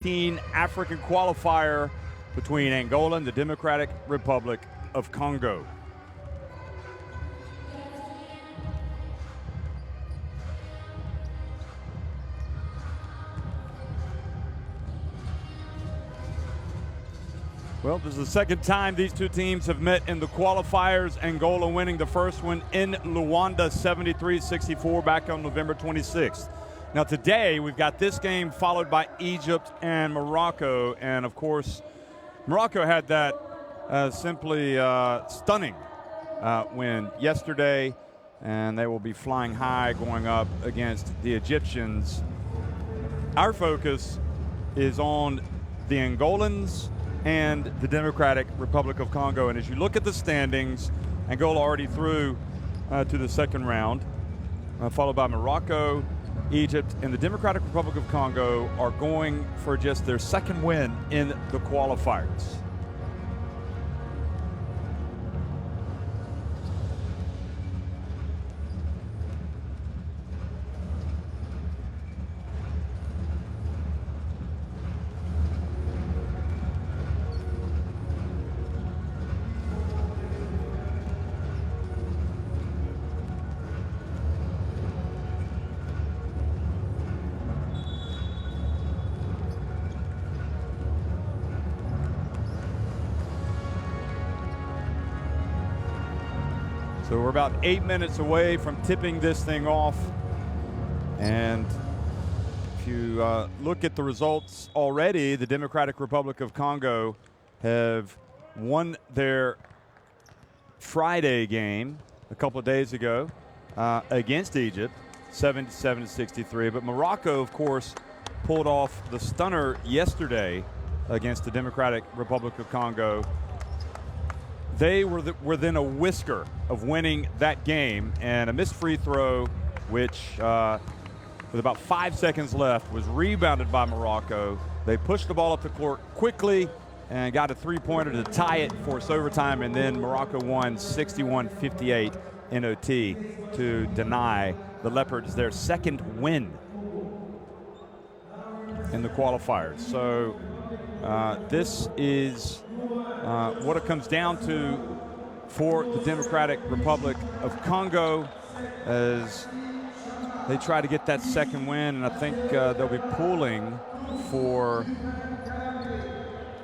African Qualifier between Angola and the Democratic Republic of Congo. Well, this is the second time these two teams have met in the qualifiers. Angola winning the first one in Luanda 73-64 back on November 26th. Now today we've got this game followed by Egypt and Morocco, and of course Morocco had that simply stunning win yesterday, and they will be flying high going up against the Egyptians. Our focus is on the Angolans and the Democratic Republic of Congo, and as you look at the standings, Angola already through to the second round, followed by Morocco, Egypt, and the Democratic Republic of Congo are going for just their second win in the qualifiers. So we're about 8 minutes away from tipping this thing off. And if you look at the results already, the Democratic Republic of Congo have won their Friday game a couple of days ago against Egypt, 77-63. But Morocco, of course, pulled off the stunner yesterday against the Democratic Republic of Congo. They were within a whisker of winning that game, and a missed free throw, which with about 5 seconds left, was rebounded by Morocco. They pushed the ball up the court quickly and got a three-pointer to tie it, force overtime, and then Morocco won 61-58 in OT to deny the Leopards their second win in the qualifiers. So this is what it comes down to for the Democratic Republic of Congo as they try to get that second win, and I think they'll be pulling for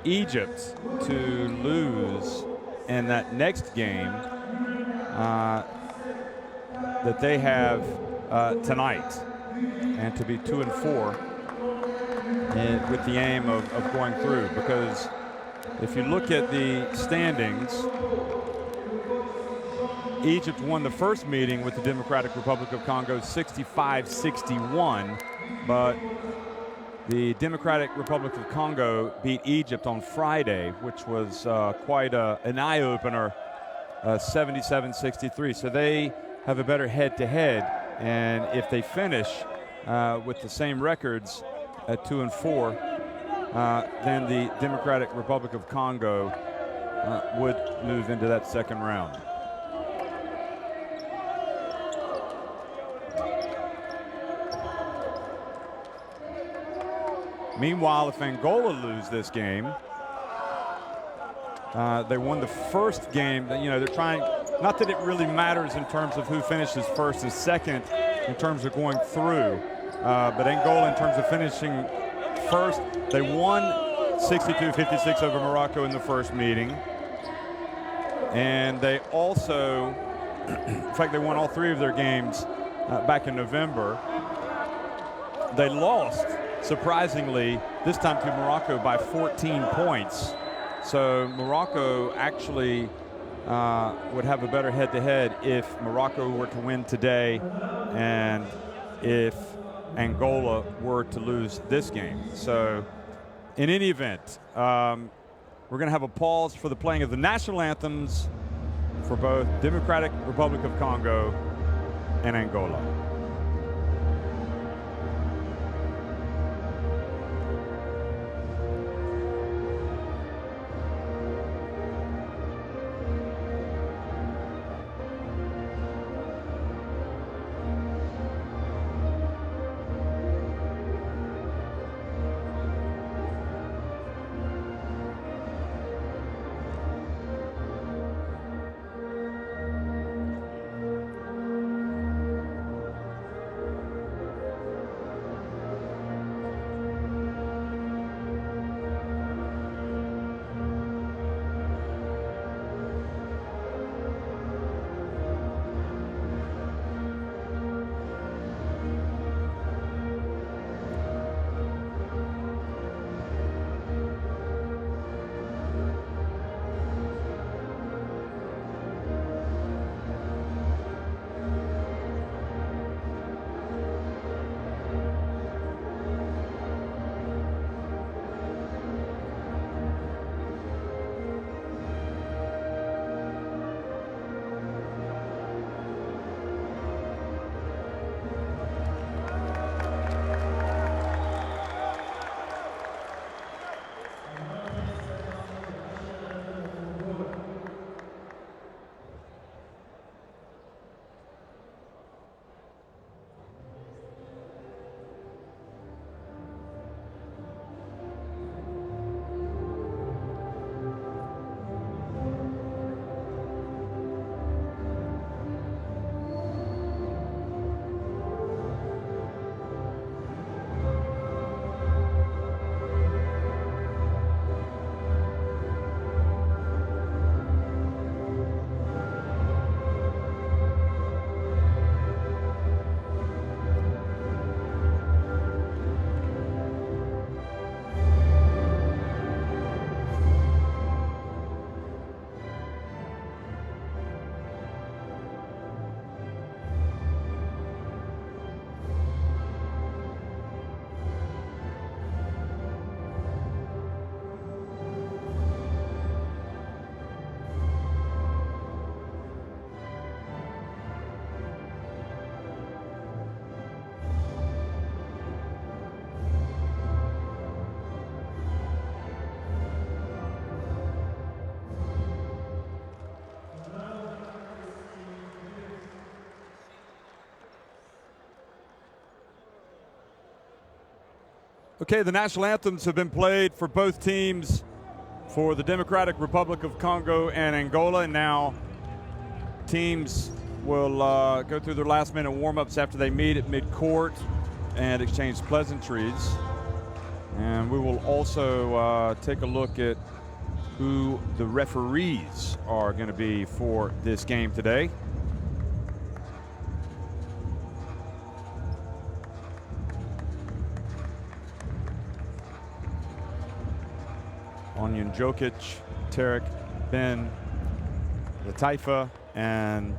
Egypt to lose in that next game that they have tonight, and to be 2-4 with the aim of going through, because if you look at the standings, Egypt won the first meeting with the Democratic Republic of Congo 65-61, but the Democratic Republic of Congo beat Egypt on Friday, which was quite an eye-opener, 77-63. So they have a better head-to-head, and if they finish with the same records at 2-4, then the Democratic Republic of Congo would move into that second round. Meanwhile, if Angola lose this game, they won the first game. You know, they're trying, not that it really matters in terms of who finishes first and second in terms of going through, but Angola in terms of finishing first, they won 62-56 over Morocco in the first meeting. And they also, in fact, they won all three of their games back in November. They lost, surprisingly, this time to Morocco by 14 points. So Morocco actually would have a better head-to-head if Morocco were to win today and if Angola were to lose this game. So in any event, we're going to have a pause for the playing of the national anthems for both Democratic Republic of Congo and Angola. Okay, the national anthems have been played for both teams for the Democratic Republic of Congo and Angola, and now teams will go through their last-minute warm-ups after they meet at mid-court and exchange pleasantries. And we will also take a look at who the referees are going to be for this game today. Onyan Jokic, Tarek Ben Lataifa, and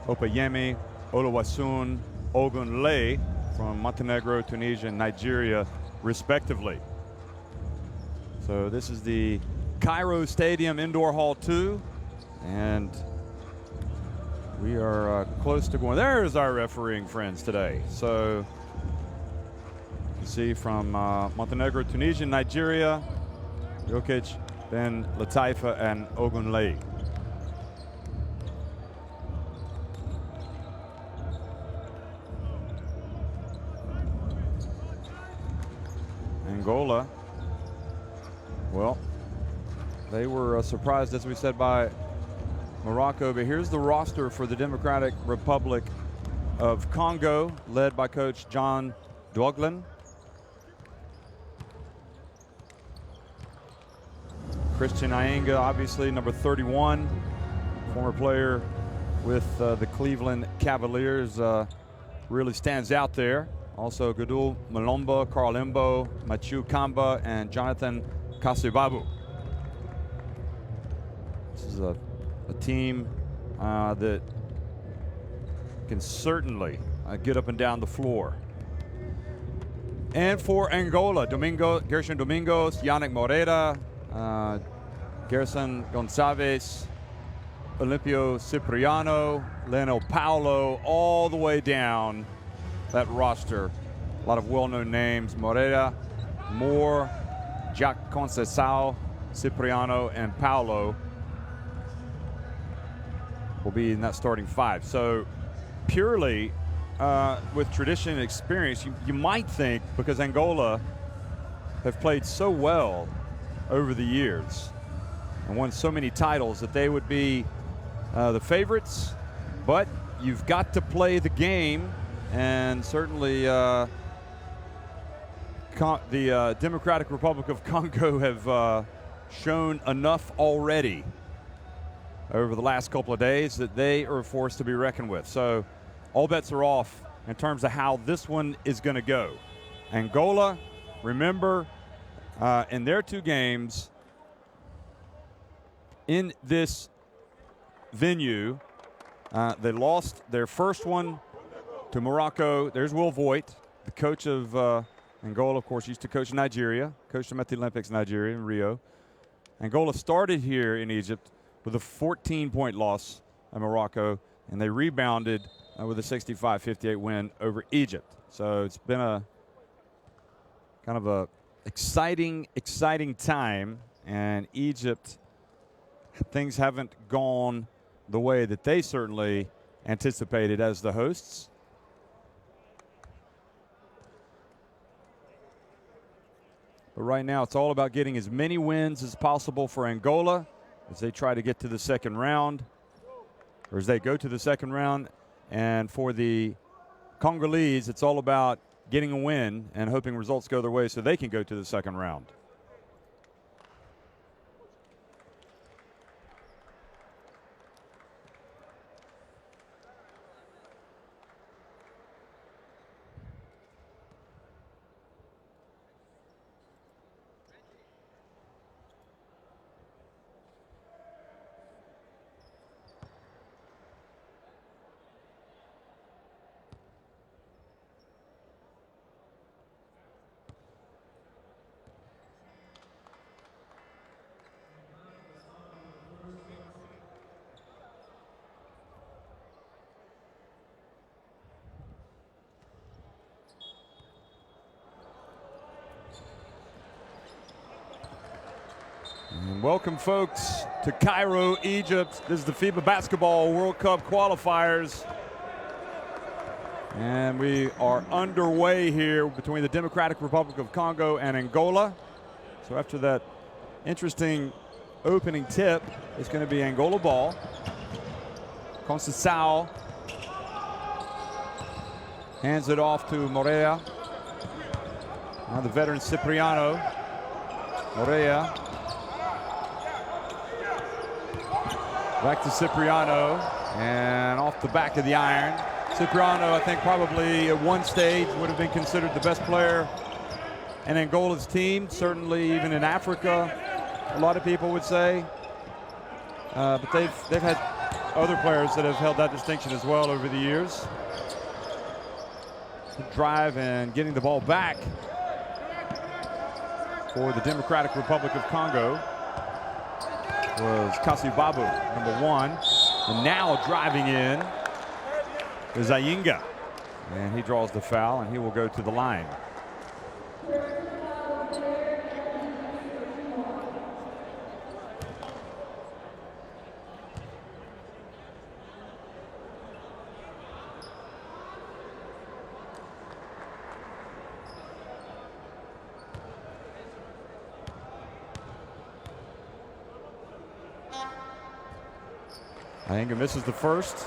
Opayemi Oluwasun Ogunle from Montenegro, Tunisia, and Nigeria, respectively. So this is the Cairo Stadium Indoor Hall 2, and we are close to going. There's our refereeing friends today. So you see from Montenegro, Tunisia, Nigeria, Jokic, Ben Lataifa, and Ogunle. Angola, well, they were surprised, as we said, by Morocco, but here's the roster for the Democratic Republic of Congo, led by coach John Douglin. Christian Ayenga, obviously, number 31, former player with the Cleveland Cavaliers, really stands out there. Also, Gudul Malomba, Carl Imbo, Machu Kamba, and Jonathan Kasubabu. This is a team that can certainly get up and down the floor. And for Angola, Gerson Domingos, Yannick Moreira, Gerson Gonçalves, Olimpio Cipriano, Leno Paulo, all the way down that roster. A lot of well-known names: Moreira, Moore, Jacques Conceição, Cipriano, and Paulo will be in that starting five. So purely with tradition and experience, you might think, because Angola have played so well over the years and won so many titles, that they would be the favorites, but you've got to play the game, and certainly the Democratic Republic of Congo have shown enough already over the last couple of days that they are a force to be reckoned with. So all bets are off in terms of how this one is going to go. Angola, remember, in their two games in this venue, they lost their first one to Morocco. There's Will Voigt, the coach of Angola, of course, used to coach Nigeria, coached them at the Olympics, Nigeria, in Rio. Angola started here in Egypt with a 14-point loss at Morocco, and they rebounded with a 65-58 win over Egypt. So it's been a kind of a exciting time, and Egypt, things haven't gone the way that they certainly anticipated as the hosts. But right now it's all about getting as many wins as possible for Angola as they try to get to the second round, or as they go to the second round. And for the Congolese, it's all about getting a win and hoping results go their way so they can go to the second round. And welcome, folks, to Cairo, Egypt. This is the FIBA Basketball World Cup qualifiers. And we are underway here between the Democratic Republic of Congo and Angola. So after that interesting opening tip, it's going to be Angola ball. Conceição hands it off to Moreira. Now the veteran Cipriano. Moreira. Back to Cipriano. And off the back of the iron. Cipriano, I think, probably at one stage would have been considered the best player in Angola's team, certainly even in Africa, a lot of people would say. But they've had other players that have held that distinction as well over the years. Good drive and getting the ball back for the Democratic Republic of Congo was Kasibabu, number 1. And now driving in is Ayinga. And he draws the foul, and he will go to the line. Ayinga misses the first.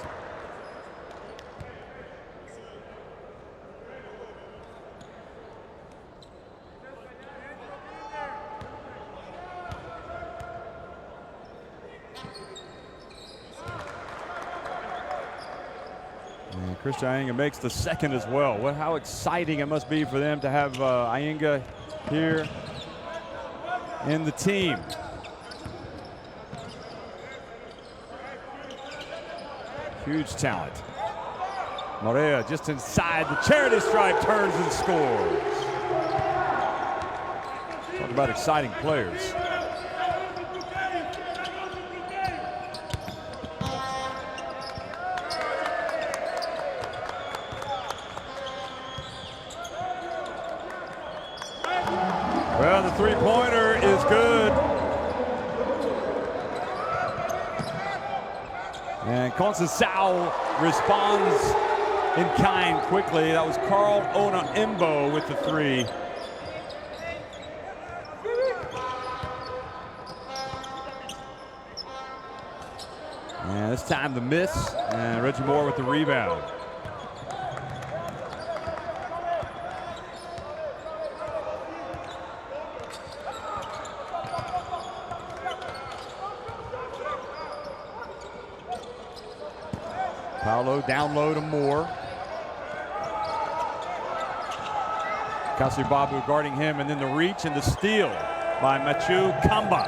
And Christian Ayinga makes the second as well. Well, how exciting it must be for them to have Ayinga here in the team. Huge talent. Moreira just inside the charity stripe, turns and scores. Talk about exciting players. Well, the three-pointer is good. And Conceição responds in kind quickly. That was Carl Ona-Imbo with the 3. And this time the miss, and Reggie Moore with the rebound. Paolo down low to Moore. Kasibabu guarding him, and then the reach and the steal by Mathieu Kamba.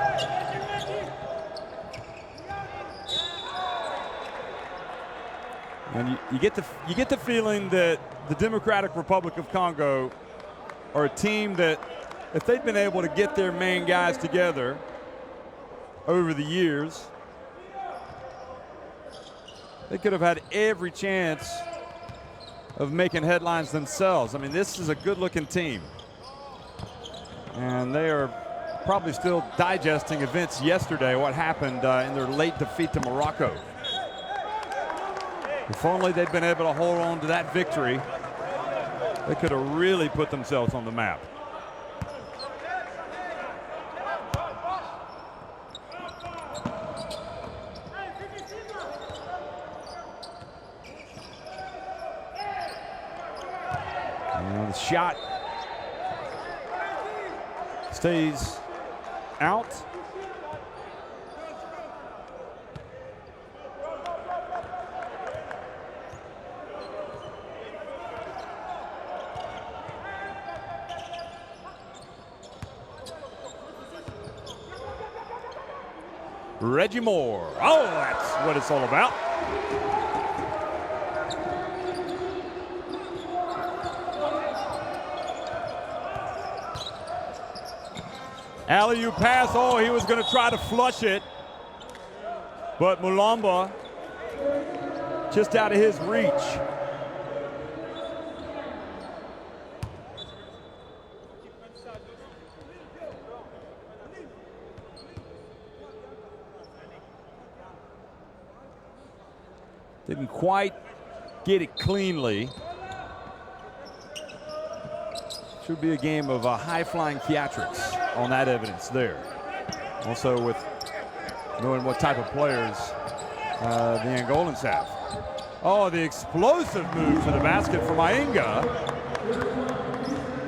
And you get the feeling that the Democratic Republic of Congo are a team that, if they'd been able to get their main guys together over the years, they could have had every chance of making headlines themselves. I mean, this is a good-looking team. And they are probably still digesting events yesterday, what happened in their late defeat to Morocco. If only they'd been able to hold on to that victory, they could have really put themselves on the map. And the shot stays out. Reggie Moore. Oh, that's what it's all about. Alley-oop pass. Oh, he was going to try to flush it, but Mulamba just out of his reach. Didn't quite get it cleanly. Should be a game of high-flying theatrics on that evidence there. Also with knowing what type of players the Angolans have. Oh, the explosive move to the basket from Ainga.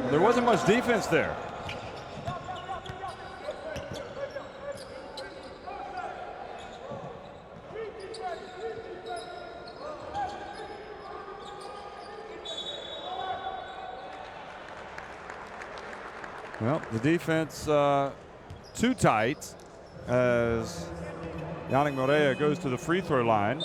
There wasn't much defense there. Well, the defense too tight as Yannick Morea goes to the free throw line.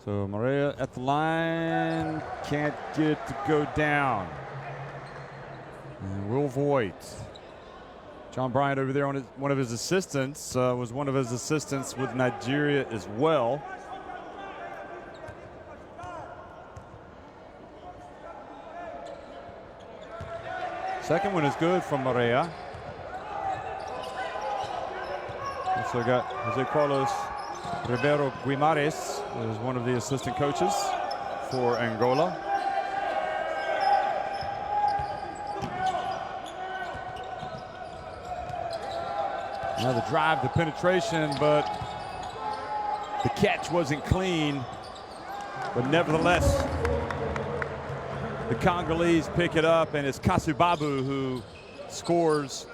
So Morea at the line, can't get it to go down. And Will Voigt. John Bryant over there, one of his assistants, was one of his assistants with Nigeria as well. Second one is good from Morea. Also got Jose Carlos Ribeiro Guimares is one of the assistant coaches for Angola. Now the drive, the penetration, but the catch wasn't clean. But nevertheless, the Congolese pick it up, and it's Kasubabu who scores.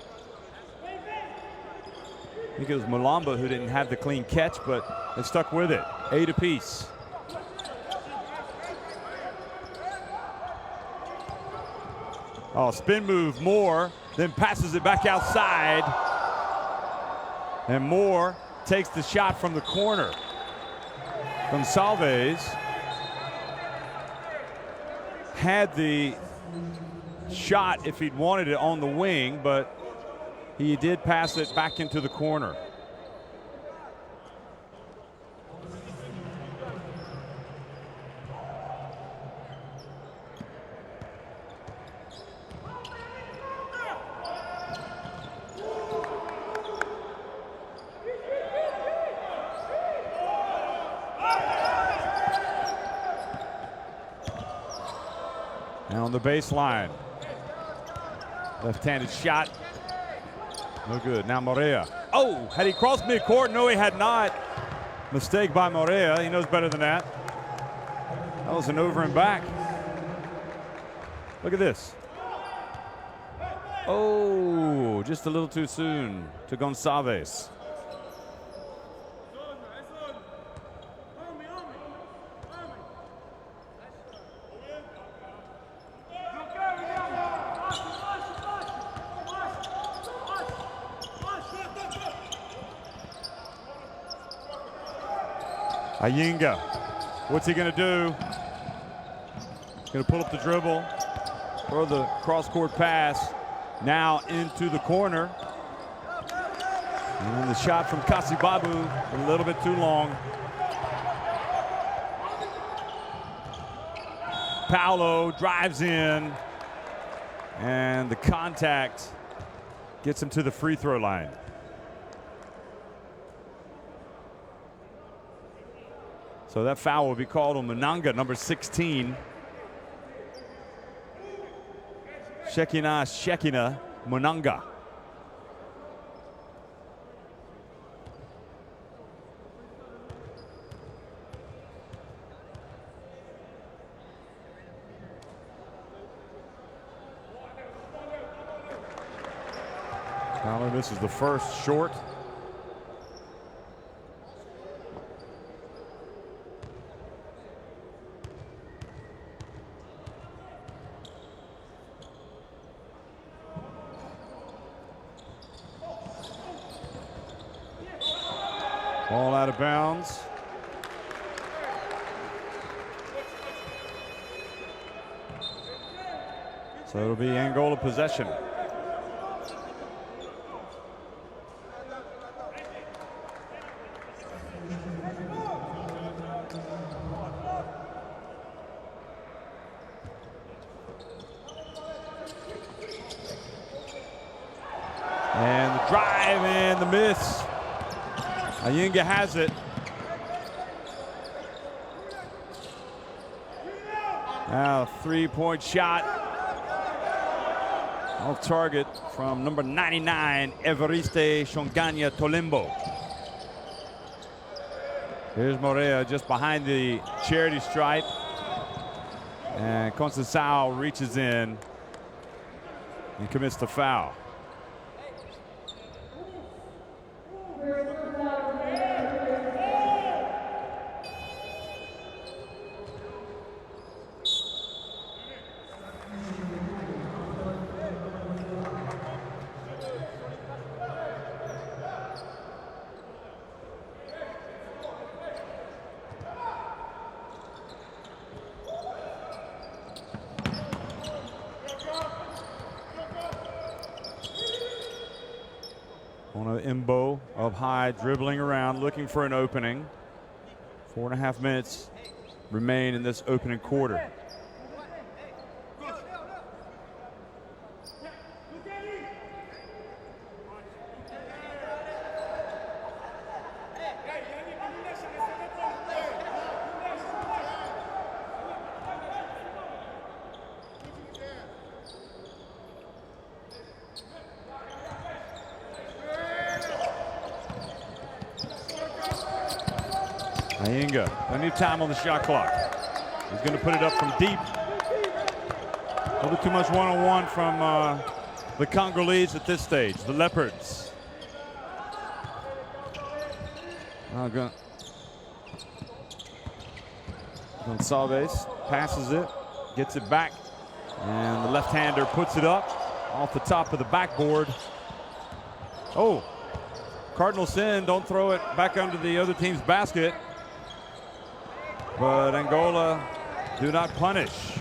I think it was Mulamba who didn't have the clean catch, but they stuck with it. 8 apiece. Oh, spin move, Moore, then passes it back outside. And Moore takes the shot from the corner. Gonçalves had the shot if he'd wanted it on the wing, but he did pass it back into the corner. And on the baseline, left-handed shot. No good. Now Morea. Oh, had he crossed midcourt? No, he had not. Mistake by Morea. He knows better than that. That was an over and back. Look at this. Oh, just a little too soon to Gonçalves. Ayinga, what's he gonna do? He's gonna pull up the dribble, throw the cross-court pass, now into the corner. And the shot from Kasubabu, a little bit too long. Paolo drives in, and the contact gets him to the free throw line. So that foul will be called on Munanga, number 16. Shekina Munanga. This is the first short. Ball out of bounds. So it'll be Angola possession. Drive and the miss. Ayinga has it. Now, three-point shot. Off target from number 99, Evariste Shonganya Tolimbo. Here's Morea just behind the charity stripe. And Conceição reaches in and commits the foul. Imbo up high, dribbling around, looking for an opening. 4.5 minutes remain in this opening quarter. Ayinga, plenty of time on the shot clock. He's going to put it up from deep. A little too much one-on-one from the Congolese at this stage, the Leopards. Gonçalves passes it, gets it back, and the left-hander puts it up off the top of the backboard. Oh, Cardinal sin, don't throw it back under the other team's basket. But Angola do not punish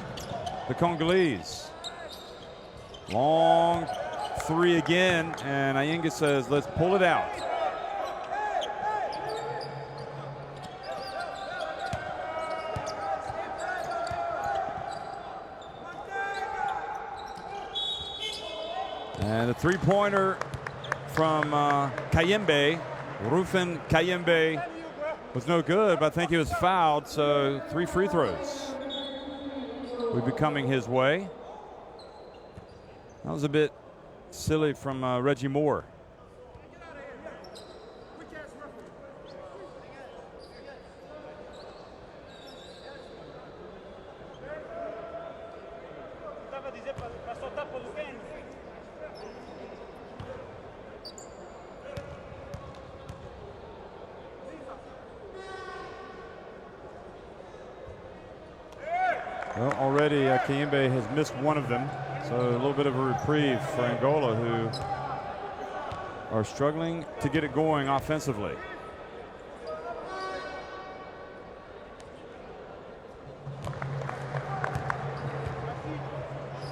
the Congolese. Long three again, and Ayinga says, let's pull it out. And a three-pointer from Kayembe, Rufin Kayembe, was no good, but I think he was fouled, so 3 free throws will be coming his way. That was a bit silly from Reggie Moore. Well, already Kayembe has missed one of them, so a little bit of a reprieve for Angola, who are struggling to get it going offensively.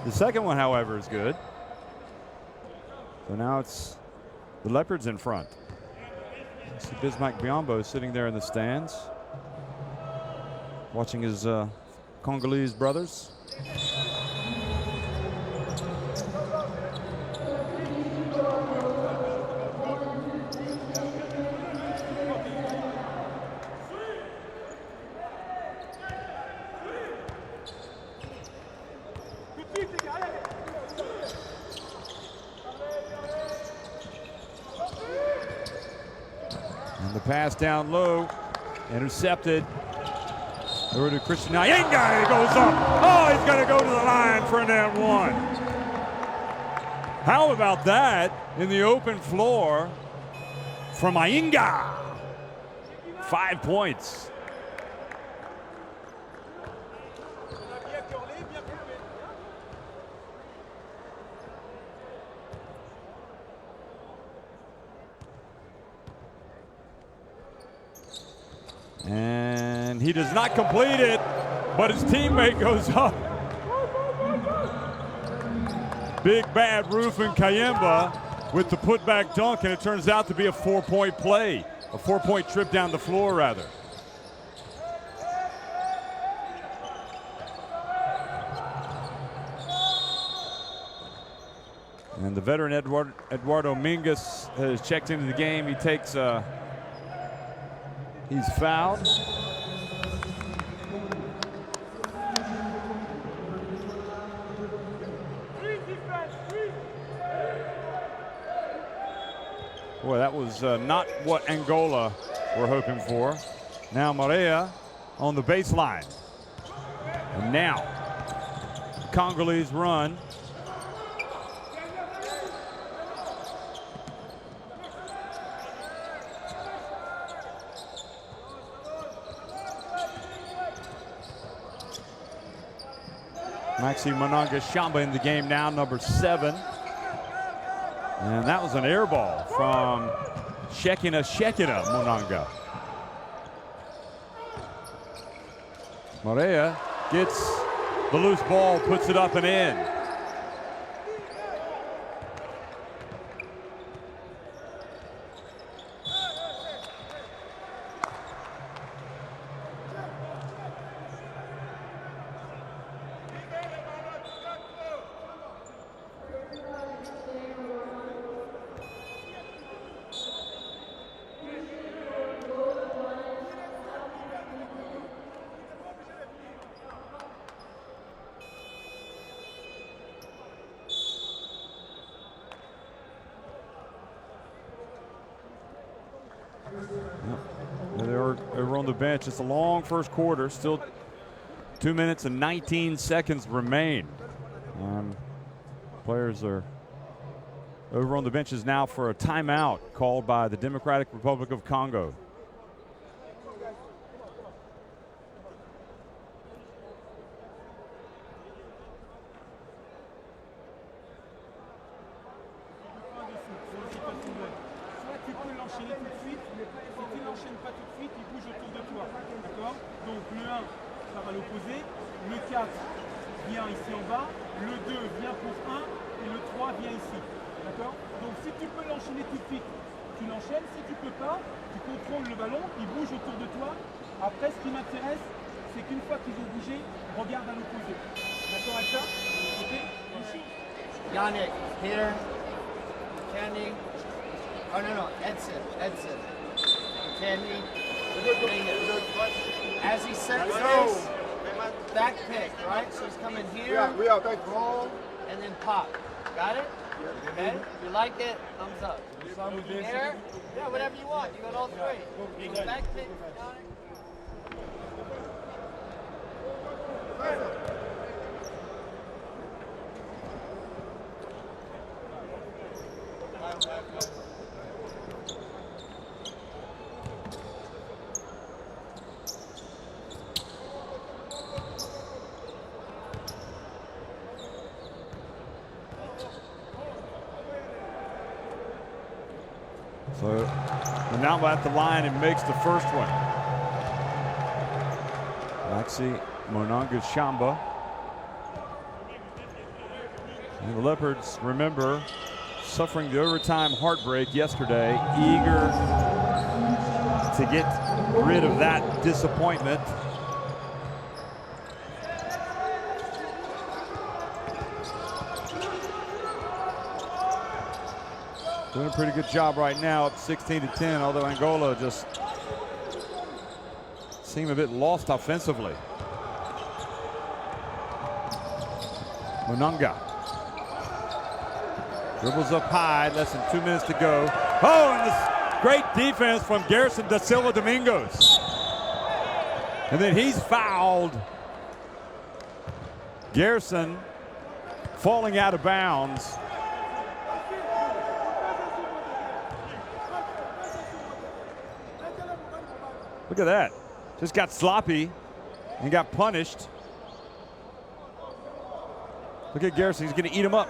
The second one, however, is good. So now it's the Leopards in front. You see Bismack Biombo sitting there in the stands, watching his Congolese brothers. And the pass down low, intercepted. Over to Christian Ayinga, he goes up. Oh, he's going to go to the line for an and one. How about that in the open floor from Ayinga? 5 points. And he does not complete it, but his teammate goes up. Big bad Rufin Kayemba with the putback dunk, and it turns out to be a 4-point play, a 4-point trip down the floor, rather. And the veteran Eduardo Mingus has checked into the game. He takes he's fouled. Boy, that was not what Angola were hoping for. Now Maria on the baseline. And now Congolese run. Maxi Monanga Shamba in the game now, number 7. And that was an air ball from Shekina Monanga. Morea gets the loose ball, puts it up and in. They're on the bench. It's a long first quarter. Still 2 minutes and 19 seconds remain. Players are over on the benches now for a timeout called by the Democratic Republic of Congo. As he sets this, back pick, right? So he's coming here, and then pop. Got it? Okay? If you like it, thumbs up. Here, yeah, whatever you want. You got all 3. Back pick, got it? So now at the line and makes the first one. Maxi Monanga Shamba. And the Leopards, remember, suffering the overtime heartbreak yesterday, eager to get rid of that disappointment. Doing a pretty good job right now, up 16-10, although Angola just seem a bit lost offensively. Monanga dribbles up high, less than 2 minutes to go. Oh, and this great defense from Garrison da Silva Domingos. And then he's fouled. Garrison falling out of bounds. Look at that. Just got sloppy and got punished. Look at Garrison. He's going to eat him up.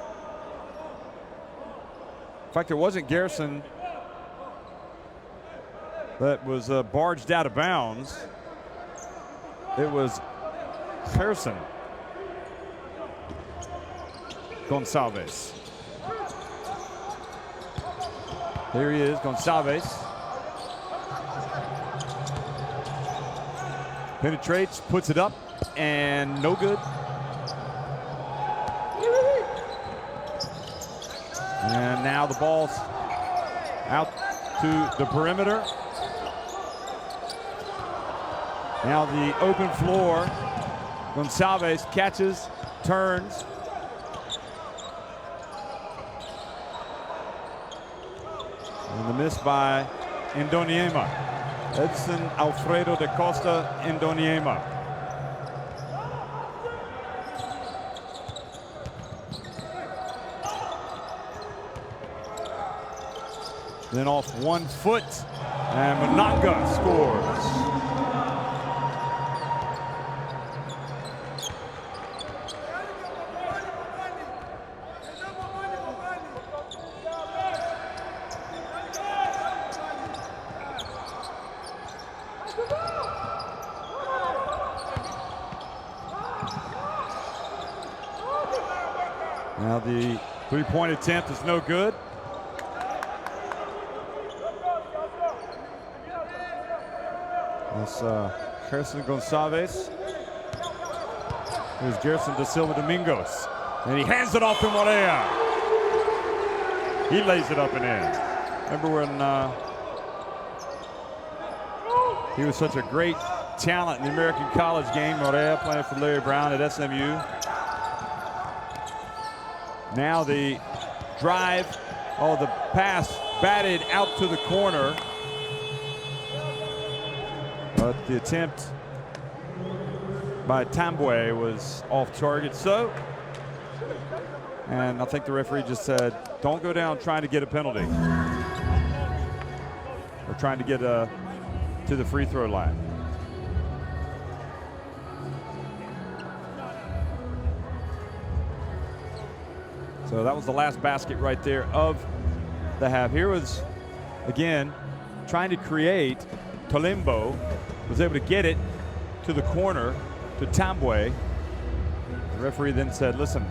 In fact, it wasn't Garrison that was barged out of bounds. It was Pearson Gonçalves. Here he is, Gonçalves. Penetrates, puts it up, and no good. And now the ball's out to the perimeter. Now the open floor. Gonçalves catches, turns. And the miss by Ndoniema. Edson Alfredo da Costa Ndoniema. Then off 1 foot, and Mananga scores. Now the three-point attempt is no good. That's Gerson Gonçalves. Here's Gerson da Silva Domingos. And he hands it off to Morea. He lays it up and in. Remember when he was such a great talent in the American college game, Morea playing for Larry Brown at SMU. Now the drive, the pass batted out to the corner. But the attempt by Tambwe was off target. And I think the referee just said, don't go down trying to get a penalty. Or trying to get to the free throw line. So that was the last basket right there of the half. Here was, again, trying to create. Tolimbo was able to get it to the corner to Tambwe. The referee then said, listen,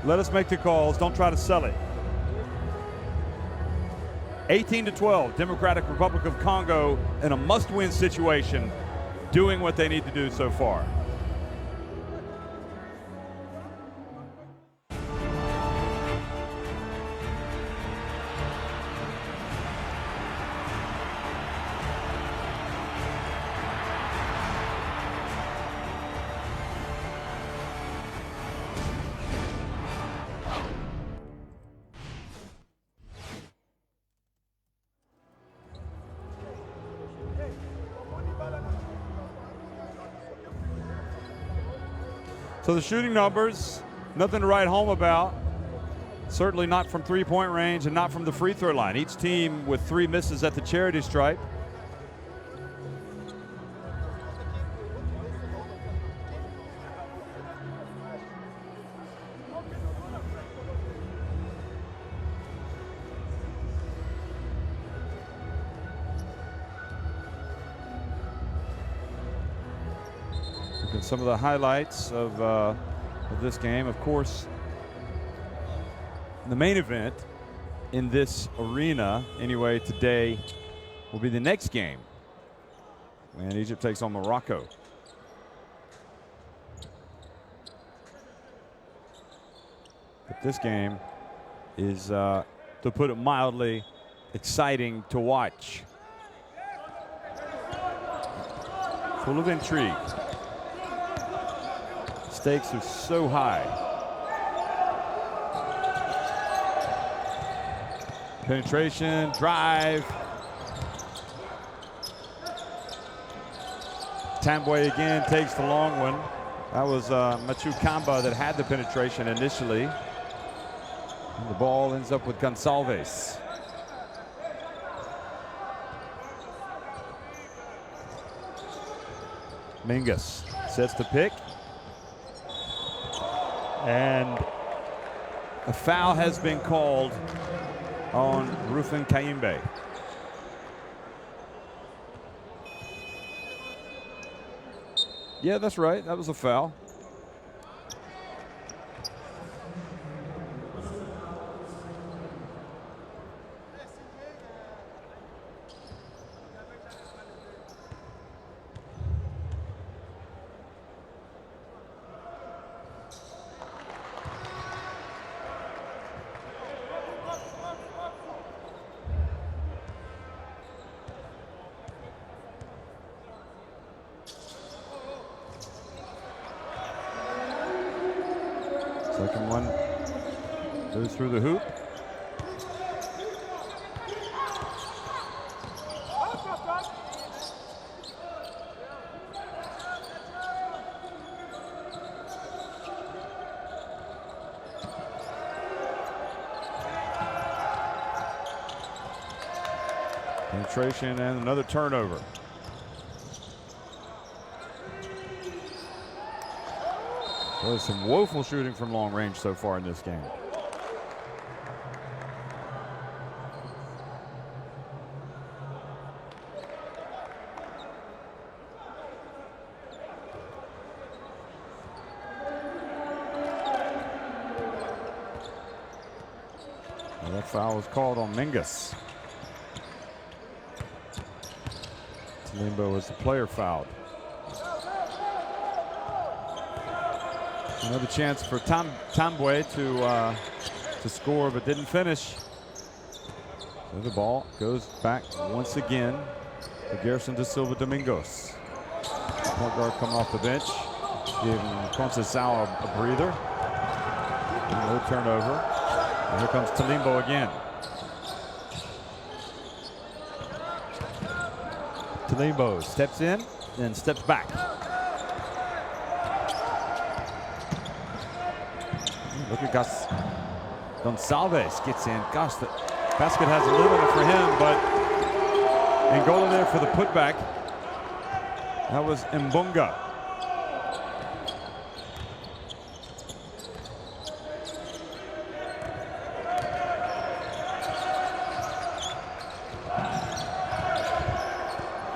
let us make the calls. Don't try to sell it. 18-12, Democratic Republic of Congo in a must-win situation, doing what they need to do so far. So the shooting numbers, nothing to write home about. Certainly not from three-point range and not from the free throw line. Each team with 3 misses at the charity stripe. Some of the highlights of this game, of course, the main event in this arena, anyway, today will be the next game when Egypt takes on Morocco. But this game is, to put it mildly, exciting to watch. Full of intrigue. Stakes are so high. Penetration, drive. Tambwe again takes the long one. That was Machu Kamba that had the penetration initially. And the ball ends up with Gonçalves. Mingus sets the pick. And a foul has been called on Rufin Kayimbe. Yeah, that's right. That was a foul. Second one goes through the hoop. Penetration and another turnover. There's some woeful shooting from long range so far in this game. Well, that foul was called on Mingus. Limbo was the player fouled. Another chance for Tambwe to score, but didn't finish. So the ball goes back once again to Gerson da Silva Domingos. Point guard coming off the bench, giving Conceição a breather. No turnover. And here comes Talimbo again. Talimbo steps in, then steps back. Look at Gonçalves gets in. Gosh, the basket has a little bit for him, but Angola there for the putback. That was Mbunga.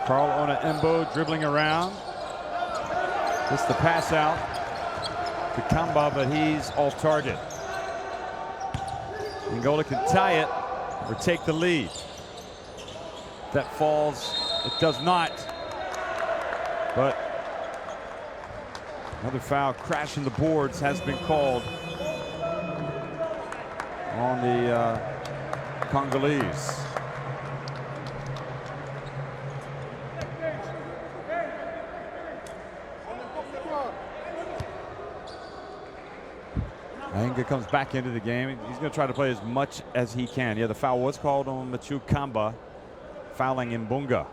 Carl Ona-Embo dribbling around. Just the pass out to Kamba, but he's off target. Angola can tie it or take the lead. That falls. It does not. But another foul crashing the boards has been called on the Congolese. Ainga comes back into the game. He's going to try to play as much as he can. Yeah, the foul was called on Machu Kamba, fouling Mbunga.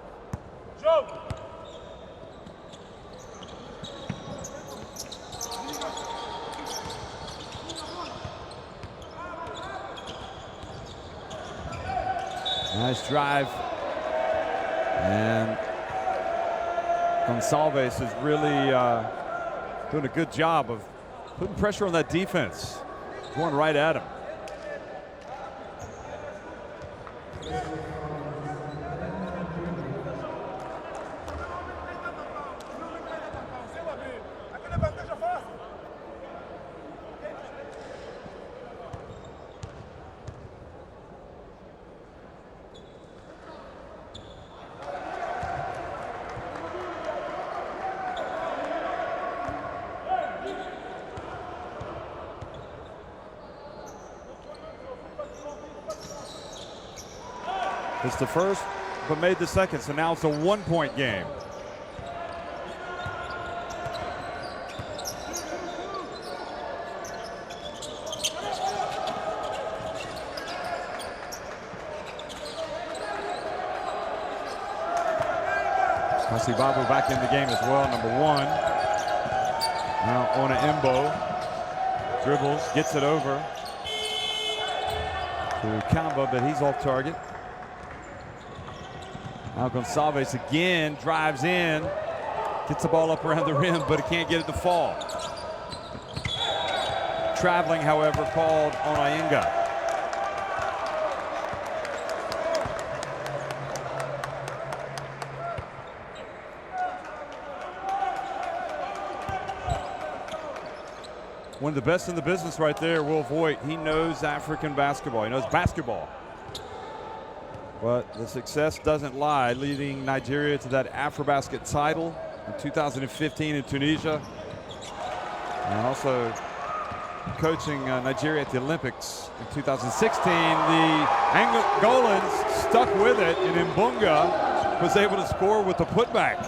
Nice drive. And Gonçalves is really doing a good job of putting pressure on that defense, going right at him. It's the first, but made the second, so now it's a one-point game. Babu back in the game as well, number one. Now Ona-Embo dribbles, gets it over to Kamba, but he's off target. Now Gonçalves again drives in, gets the ball up around the rim, but he can't get it to fall. Traveling, however, called on Ainga. One of the best in the business right there, Will Voigt. He knows African basketball. He knows basketball. But the success doesn't lie, leading Nigeria to that AfroBasket title in 2015 in Tunisia. And also coaching Nigeria at the Olympics in 2016. The Angolans stuck with it, and Mbunga was able to score with the putback.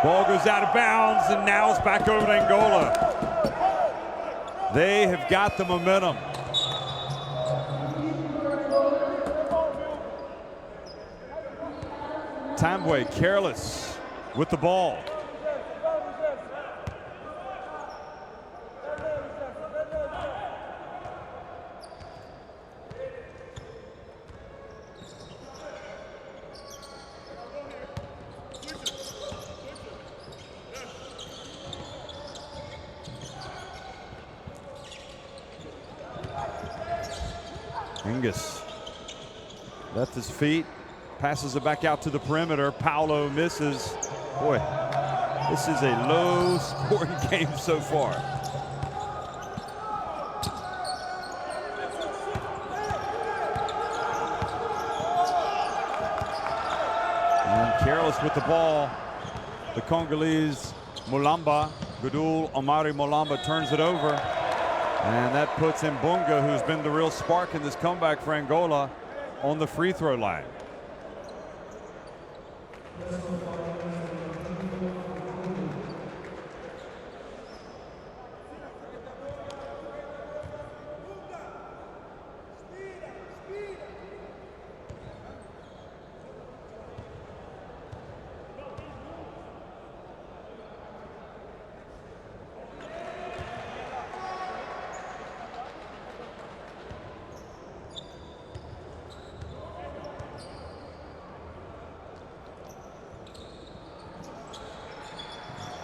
Ball goes out of bounds, and now it's back over to Angola. They have got the momentum. Tambwe careless with the ball. Ingus left his feet, passes it back out to the perimeter. Paulo misses. Boy, this is a low-scoring game so far. And careless with the ball. The Congolese Mulamba, Gudul Omari Mulamba, turns it over. And that puts Mbunga, who's been the real spark in this comeback for Angola, on the free throw line.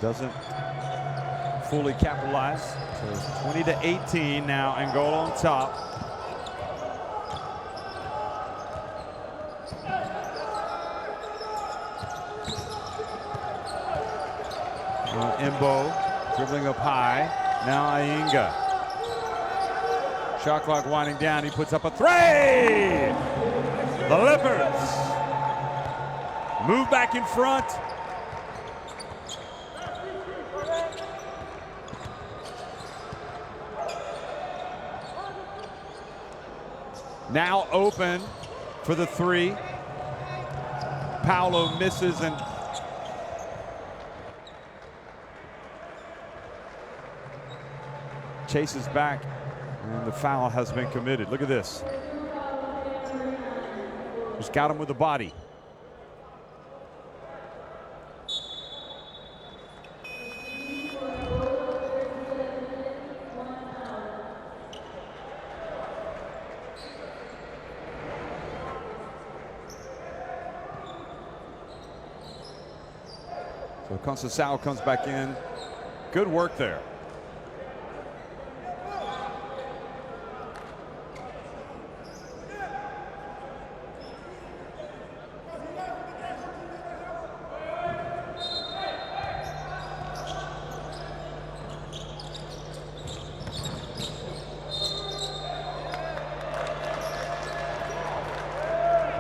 Doesn't fully capitalize. So it's 20-18 now. Angola on top. Embo dribbling up high. Now Ayinga. Shot clock winding down. He puts up a three. The Leopards move back in front. Now open for the three. Paulo misses and chases back, and the foul has been committed. Look at this. Just got him with the body. So Conceição comes back in. Good work there.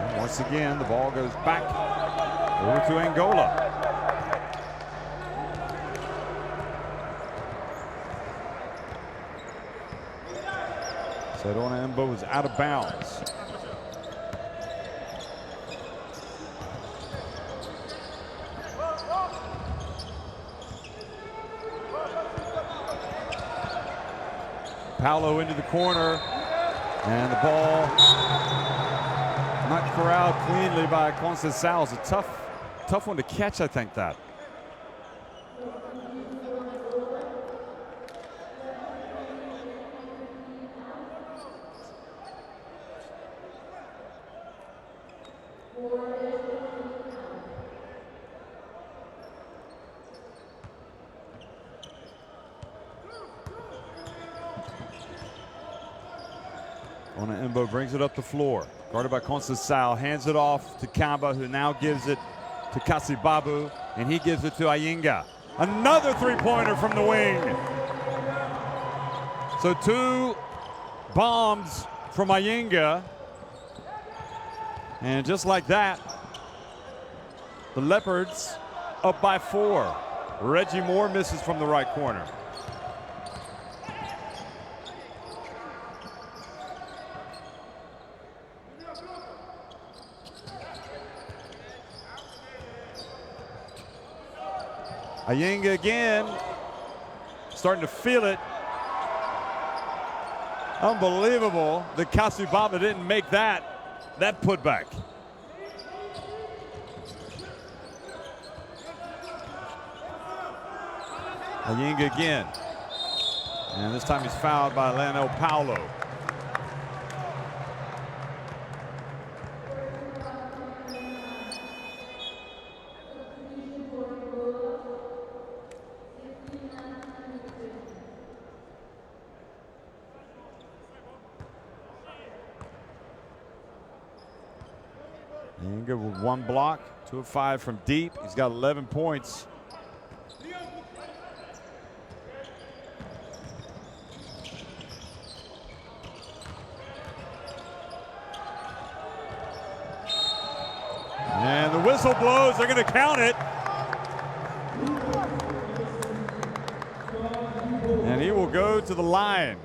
And once again, the ball goes back over to Angola. Sedona Embo is out of bounds. Paulo into the corner, and the ball knocked corralled cleanly by Conceição. It's a tough one to catch, I think, that. Embo brings it up the floor, guarded by Conceição, hands it off to Kamba, who now gives it to Kasibabu, and he gives it to Ayinga. Another three-pointer from the wing. So 2 bombs from Ayinga, and just like that, the Leopards up by 4. Reggie Moore misses from the right corner. Ayinga again, starting to feel it. Unbelievable that Kasibaba didn't make that putback. Ayinga again. And this time he's fouled by Lionel Paulo. Ayinga with 1 block, 2 of 5 from deep. He's got 11 points. And the whistle blows, they're going to count it. And he will go to the line.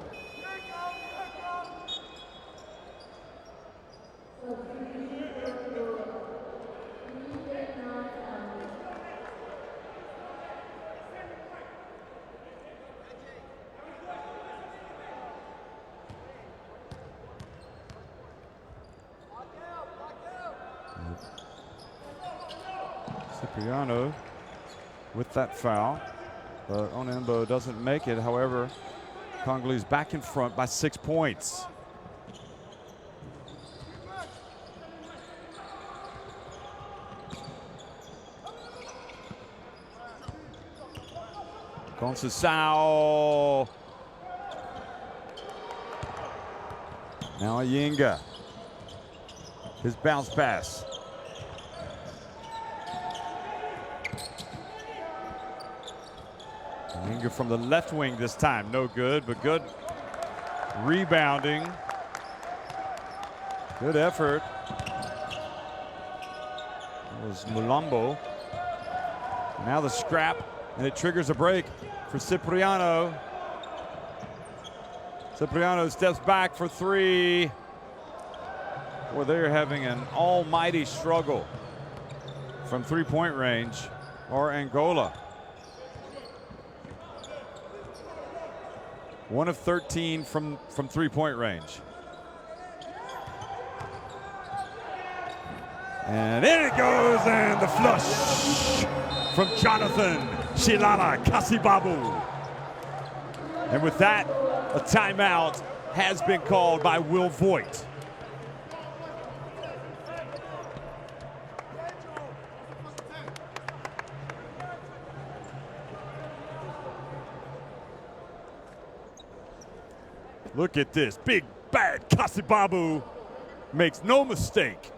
Cipriano with that foul, but Onembo doesn't make it. However, Congolese back in front by 6 points. Conceição. Now Ayinga. His bounce pass. Ayinga from the left wing this time. No good, but good rebounding. Good effort. That was Mulambo. Now the scrap, and it triggers a break for Cipriano. Cipriano steps back for 3. Well, they're having an almighty struggle from 3-point range, or Angola. 1 of 13 from 3-point range. And in it goes, and the flush from Jonathan Shilala Kasibabu. And with that, a timeout has been called by Will Voigt. Look at this, big bad Kasibabu makes no mistake.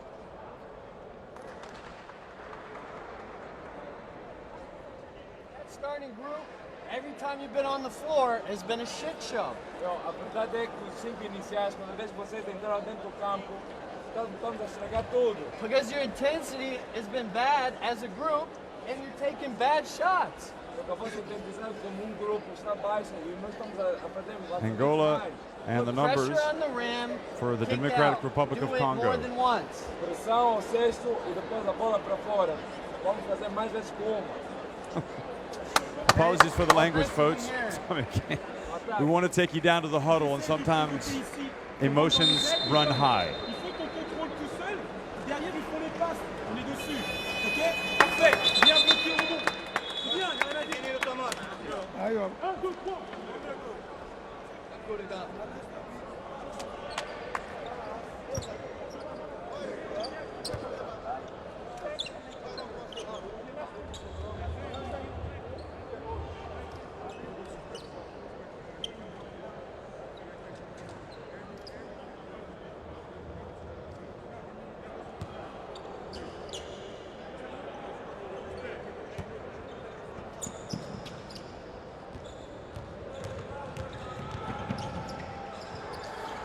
That starting group, every time you've been on the floor, has been a shit show. A verdade é que os 5 iniciais, quando vez vocês entraram dentro do campo, estamos a estragar tudo. Because your intensity has been bad as a group, and you're taking bad shots. Angola and the numbers Pressure on the rim, for the kick Democratic out. Republic Do of it Congo. more than once. Pressão ao cesto e depois a bola para fora. Vamos fazer mais vezes que uma. Apologies for the language, folks. We want to take you down to the huddle, and sometimes emotions run high. Il faut qu'on contrôle tout seul. Derrière, ils font les passes. On est dessus. Ok? Parfait. Bien bloqué au rebond. C'est bien, il n'y a rien à dire. Allez, 1, 2, 3.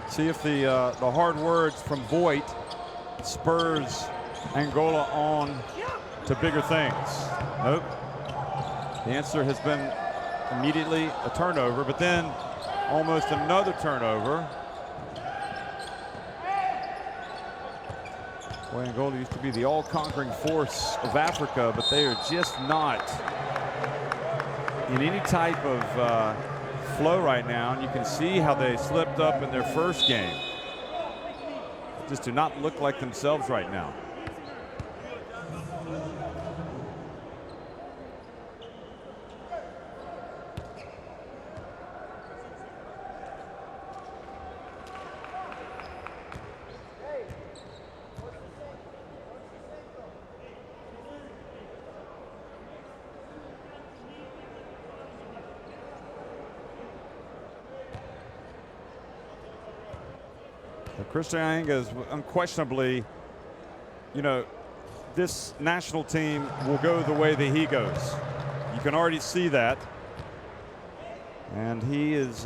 See if the hard words from Voigt spurs Angola on to bigger things. Nope. The answer has been immediately a turnover, but then almost another turnover. Boy, Angola used to be the all-conquering force of Africa, but they are just not in any type of flow right now, and you can see how they slipped up in their first game. Just do not look like themselves right now. Christian Eyenga is unquestionably, you know, this national team will go the way that he goes. You can already see that. And he is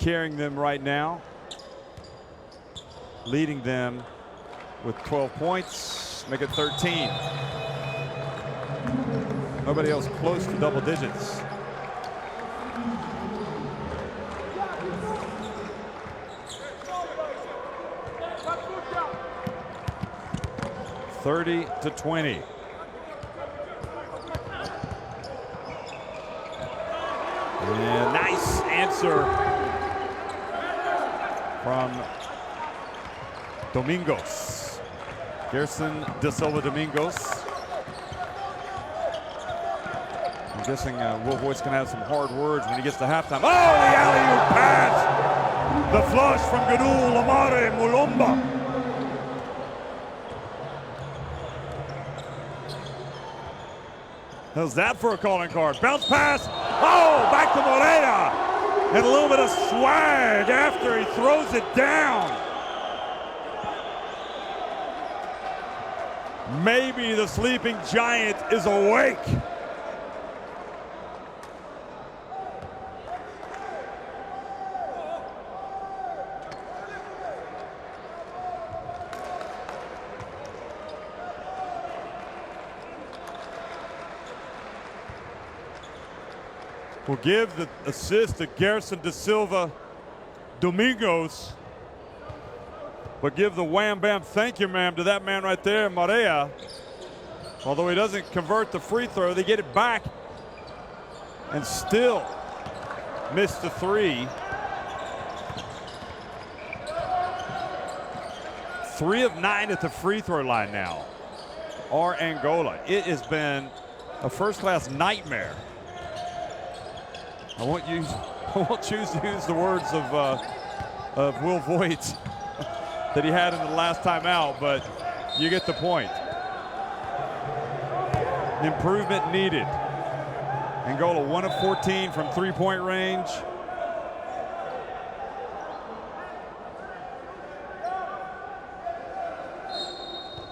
carrying them right now, leading them with 12 points, make it 13. Nobody else close to double digits. 30-20. And nice answer from Domingos. Gerson De Silva Domingos. I'm guessing Will Voigt's going to have some hard words when he gets to halftime. Oh, the alley-oop pass! The flush from Gadul Amare Mulumba. How's that for a calling card? Bounce pass. Oh, back to Moreira. And a little bit of swag after he throws it down. Maybe the sleeping giant is awake. Will give the assist to Gerson De Silva Domingos, but give the wham bam thank you ma'am to that man right there, Marea. Although he doesn't convert the free throw, they get it back and still missed the three. 3 of 9 at the free throw line now are Angola. It has been a first-class nightmare. I won't choose to use the words of Will Voigt that he had in the last time out, but you get the point. Improvement needed. Angola 1 of 14 from three-point range.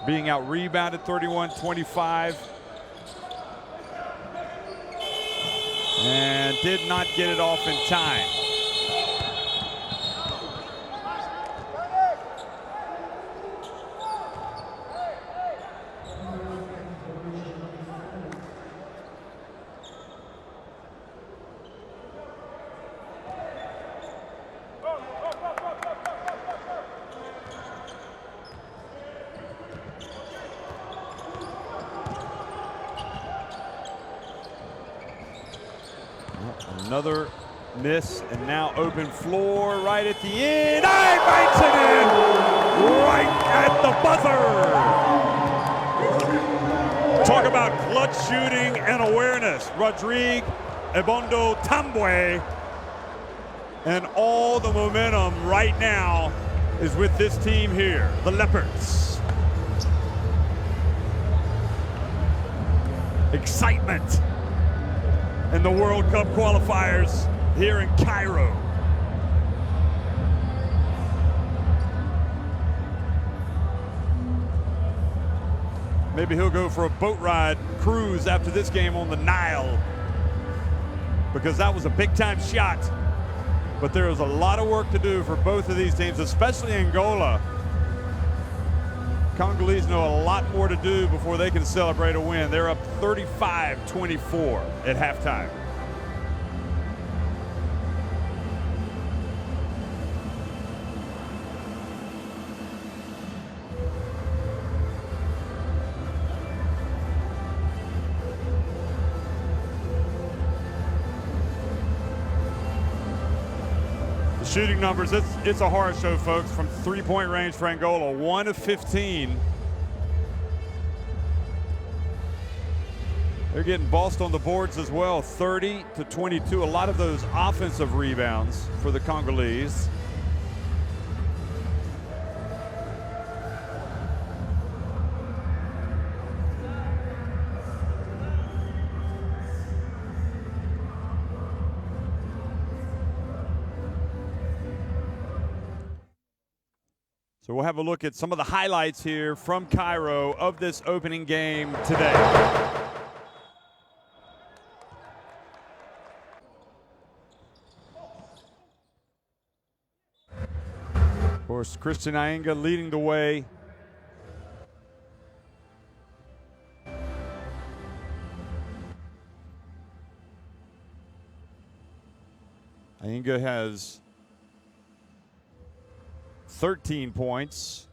Being out-rebounded 31-25. And did not get it off in time. Another miss, and now open floor right at the end. Banks it in right at the buzzer. Talk about clutch shooting and awareness. Rodrigue Ebondo Tambwe, and all the momentum right now is with this team here, the Leopards. Excitement in the World Cup qualifiers here in Cairo. Maybe he'll go for a boat ride cruise after this game on the Nile, because that was a big-time shot. But there is a lot of work to do for both of these teams, especially Angola. Congolese know a lot more to do before they can celebrate a win. They're up 35-24 at halftime. shooting numbers, it's a horror show, folks. From three-point range for Angola, 1 of 15. They're getting bossed on the boards as well, 30 to 22. A lot of those offensive rebounds for the Congolese. So we'll have a look at some of the highlights here from Cairo of this opening game today. Of course, Christian Ainga leading the way. Ainga has 13 points.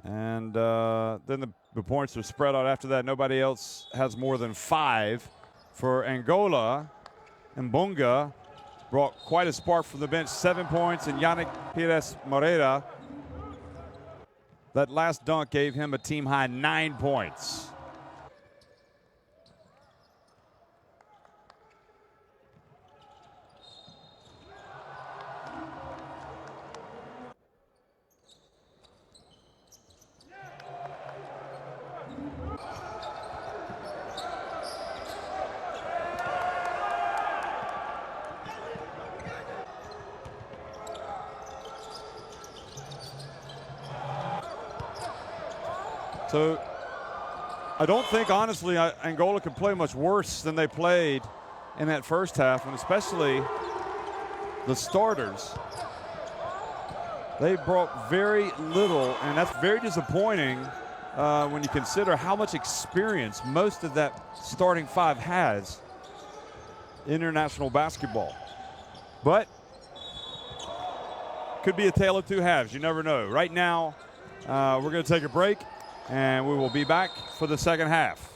And then the points are spread out after that. Nobody else has more than 5. For Angola, Mbonga brought quite a spark from the bench, 7 points, and Yannick Pires Moreira, that last dunk gave him a team-high 9 points. So I don't think, honestly, Angola can play much worse than they played in that first half, and especially the starters. They brought very little, and that's very disappointing when you consider how much experience most of that starting 5 has in international basketball. But could be a tale of two halves. You never know. Right now, we're going to take a break, and we will be back for the second half.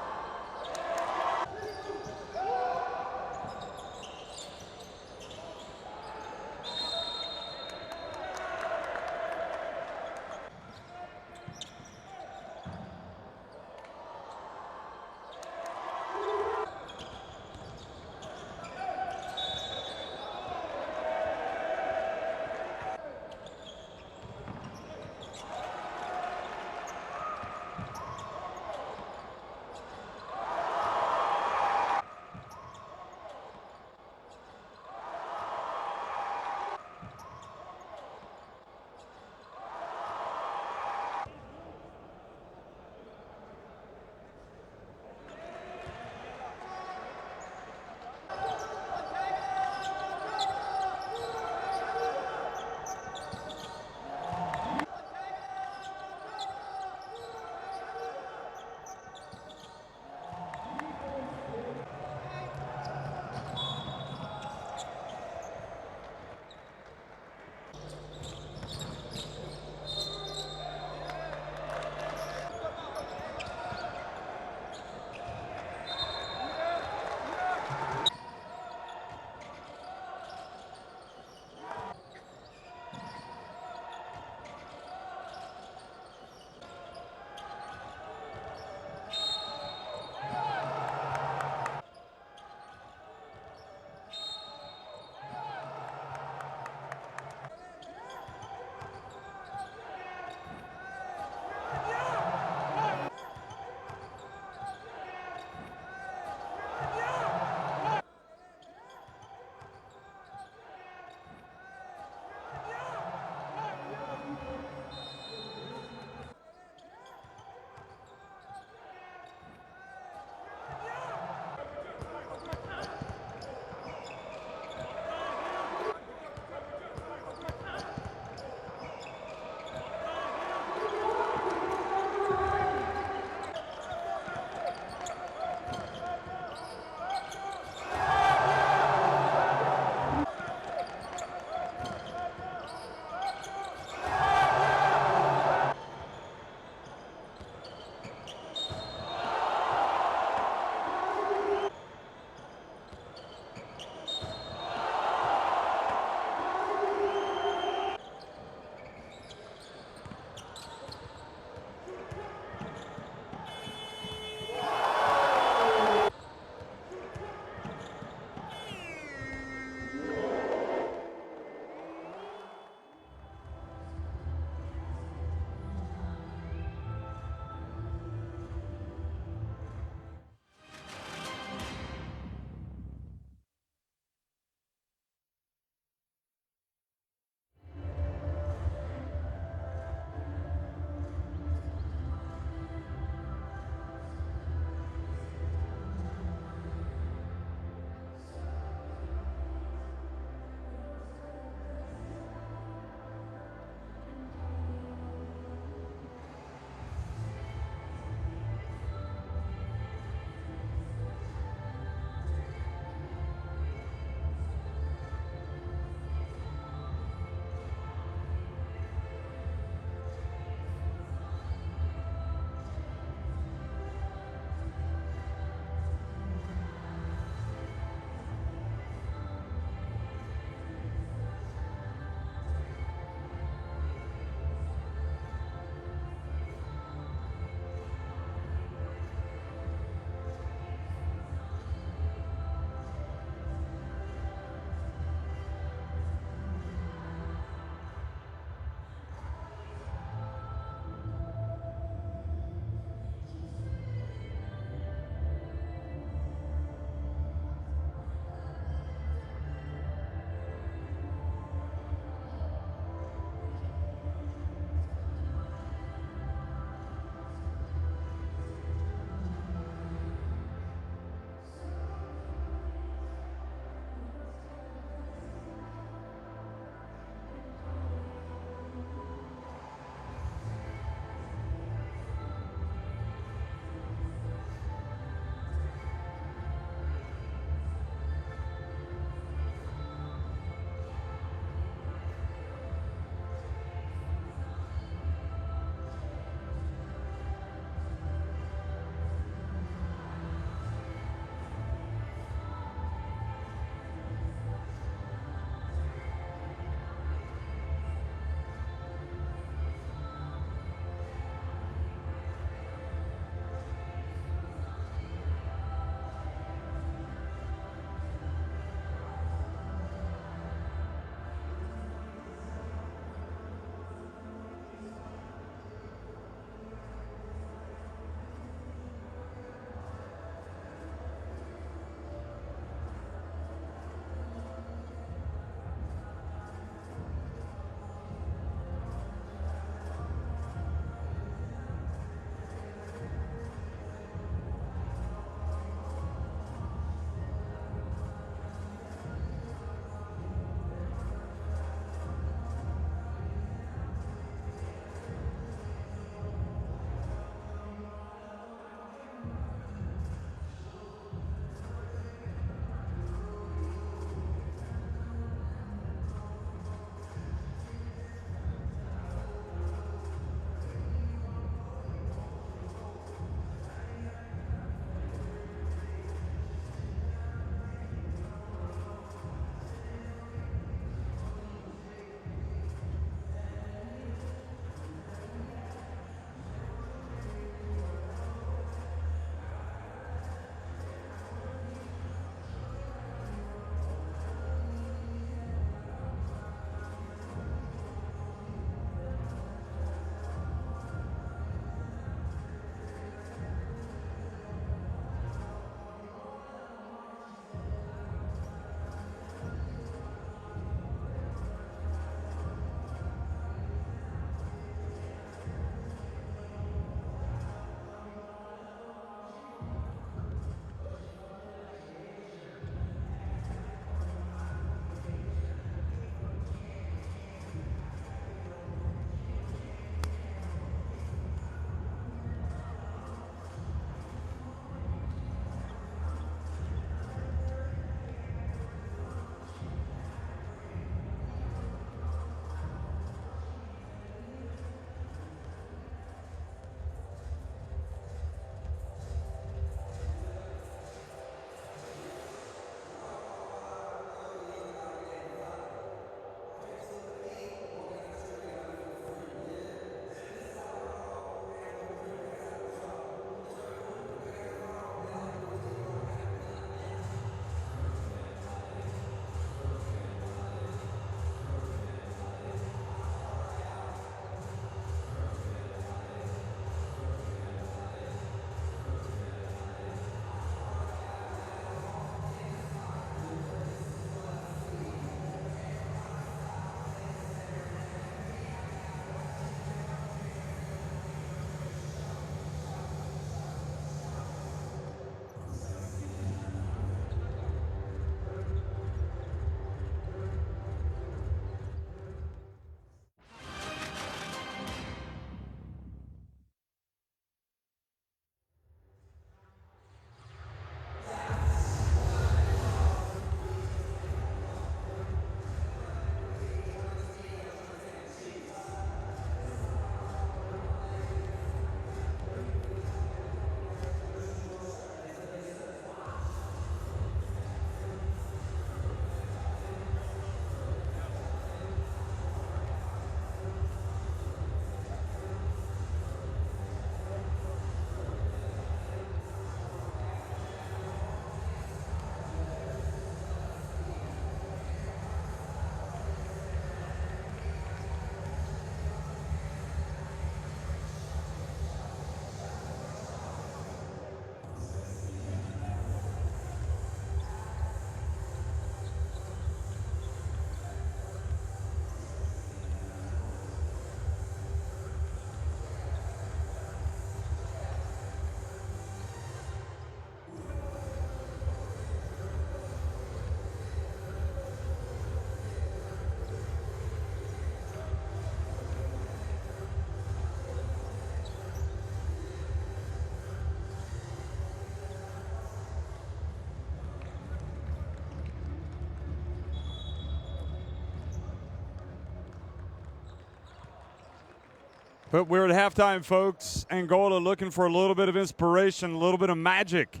But we're at halftime, folks. Angola looking for a little bit of inspiration, a little bit of magic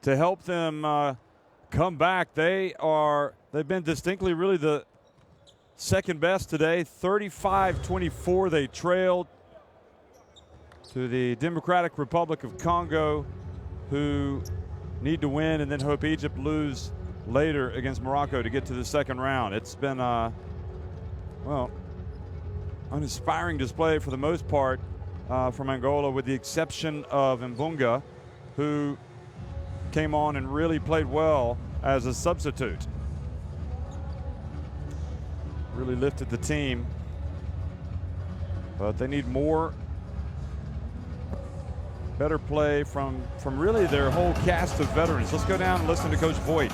to help them come back. They've been distinctly really the second best today. 35-24 they trailed to the Democratic Republic of Congo, who need to win and then hope Egypt lose later against Morocco to get to the second round. It's been well, an inspiring display for the most part from Angola, with the exception of Mbunga, who came on and really played well as a substitute. Really lifted the team, but they need more, better play from really their whole cast of veterans. Let's go down and listen to Coach Voigt.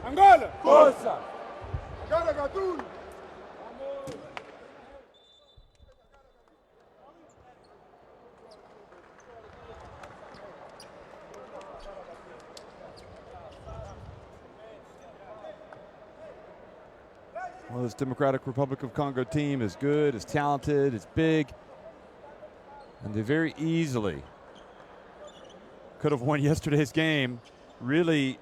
Angola! Força! Angola, Gatun! Well, this Democratic Republic of Congo team is good, is talented, it's big, and they very easily could have won yesterday's game. Really,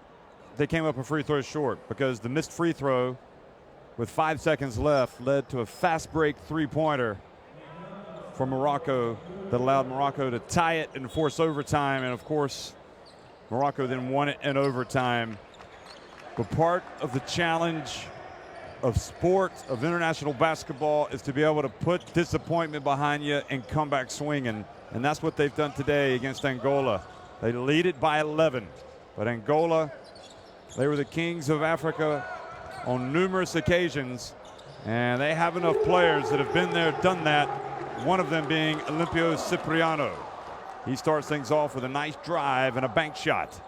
they came up a free throw short, because the missed free throw with 5 seconds left led to a fast break three-pointer for Morocco that allowed Morocco to tie it and force overtime. And of course, Morocco then won it in overtime. But part of the challenge of sport, of international basketball, is to be able to put disappointment behind you and come back swinging. And that's what they've done today against Angola. They lead it by 11. But Angola, they were the kings of Africa on numerous occasions, and they have enough players that have been there, done that, one of them being Olimpio Cipriano. He starts things off with a nice drive and a bank shot.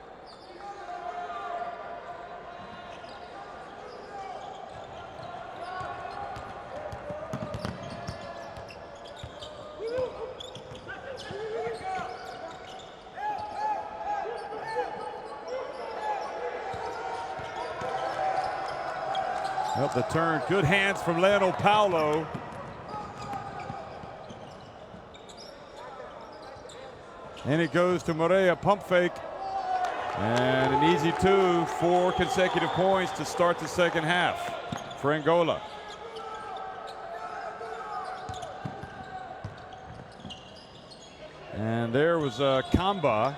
Up the turn, good hands from Leonel Paulo. And it goes to Moreira, pump fake. And an easy 2, 4 consecutive points to start the second half for Angola. And there was Kamba,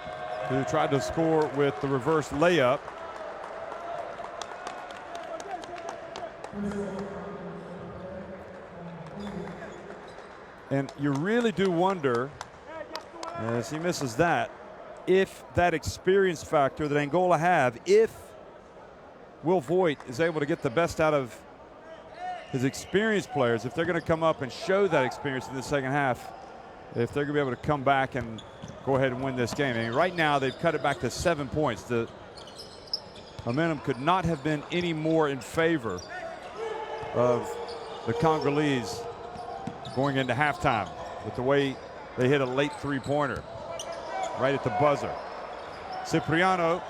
who tried to score with the reverse layup. And you really do wonder, as he misses that, if that experience factor that Angola have, if Will Voigt is able to get the best out of his experienced players, if they're going to come up and show that experience in the second half, if they're going to be able to come back and go ahead and win this game. I mean, right now they've cut it back to 7 points. The momentum could not have been any more in favor of the Congolese going into halftime, with the way they hit a late three-pointer right at the buzzer. Cipriano,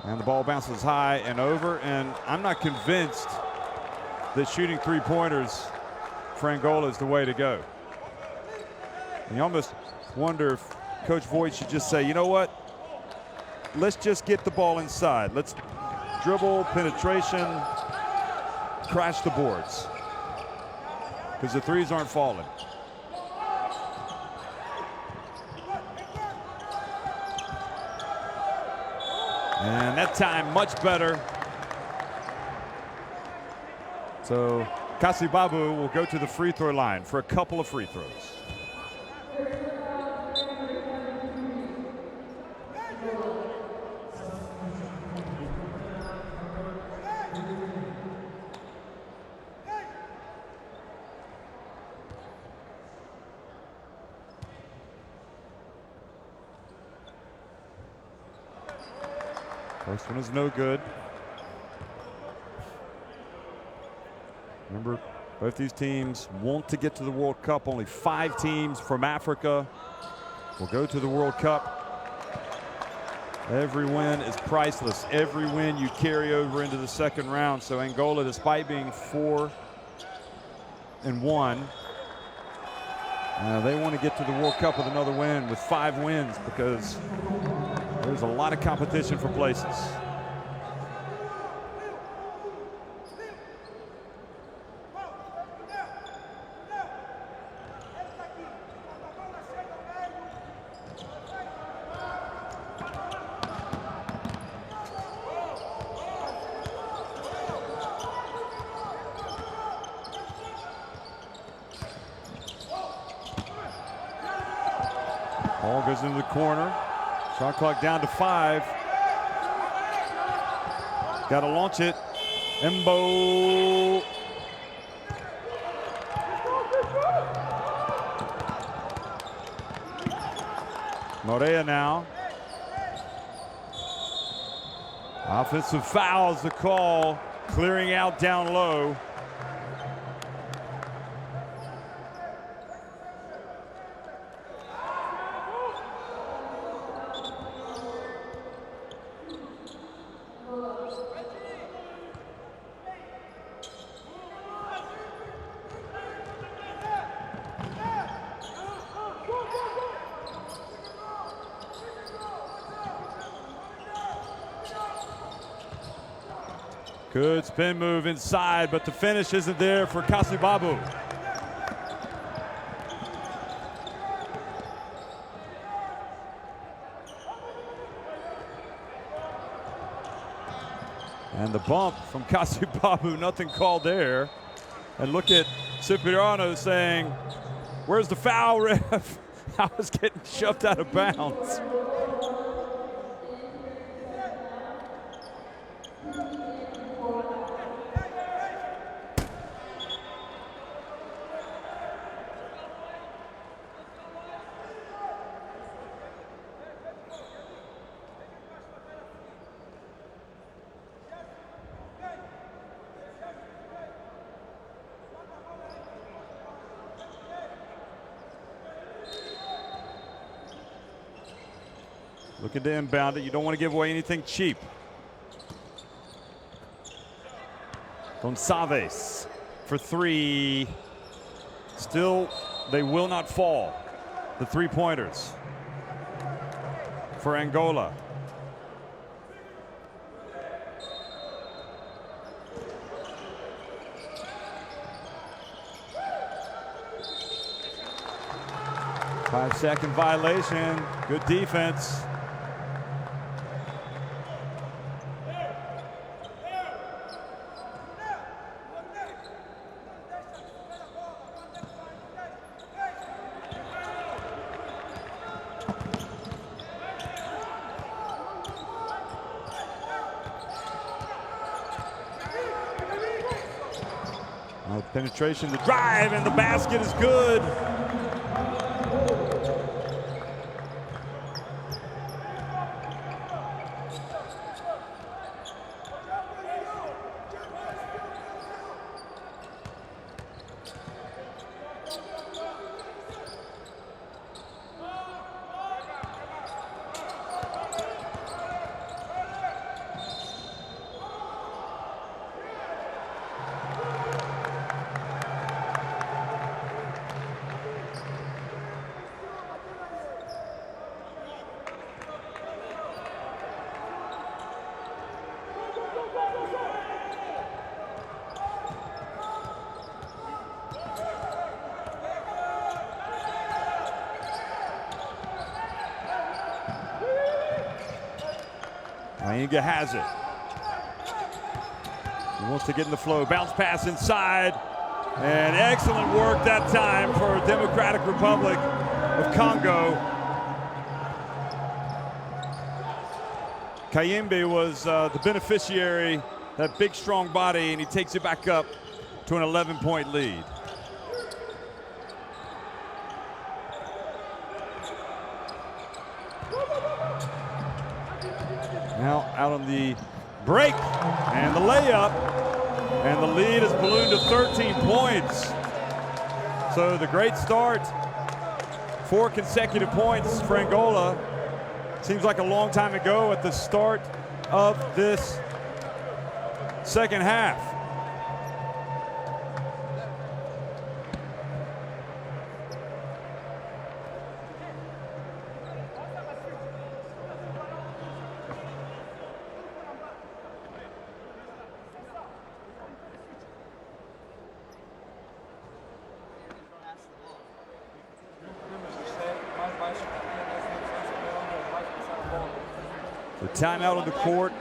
and the ball bounces high and over, and I'm not convinced that shooting three-pointers for Angola is the way to go. And you almost wonder if Coach Voigt should just say, you know what, let's just get the ball inside. Let's dribble, penetration, crash the boards, because the threes aren't falling. And that time much better. So Kasibabu will go to the free throw line for a couple of free throws. First one is no good. Remember, both these teams want to get to the World Cup. Only 5 teams from Africa will go to the World Cup. Every win is priceless. Every win you carry over into the second round. So Angola, despite being 4-1, they want to get to the World Cup with another win, with 5 wins, because there's a lot of competition for places. Ball goes into the corner. Shot clock down to 5. Got to launch it. Embo. Morea now. Offensive fouls the call. Clearing out down low. Good spin move inside, but the finish isn't there for Kasibabu. And the bump from Kasibabu, nothing called there. And look at Cipriano saying, "Where's the foul, ref?" I was getting shoved out of bounds. Looking to inbound it. You don't want to give away anything cheap. Gonçalves for 3. Still, they will not fall. The 3-pointers for Angola. Five-second violation. Good defense. Penetration, the drive, and the basket is good. Inga has it. He wants to get in the flow. Bounce pass inside. And excellent work that time for Democratic Republic of Congo. Kayembe was the beneficiary, that big strong body, and he takes it back up to an 11-point lead. Now out on the break and the layup, and the lead is ballooned to 13 points. So the great start, 4 consecutive points for Angola. Seems like a long time ago at the start of this second half. The timeout on the court.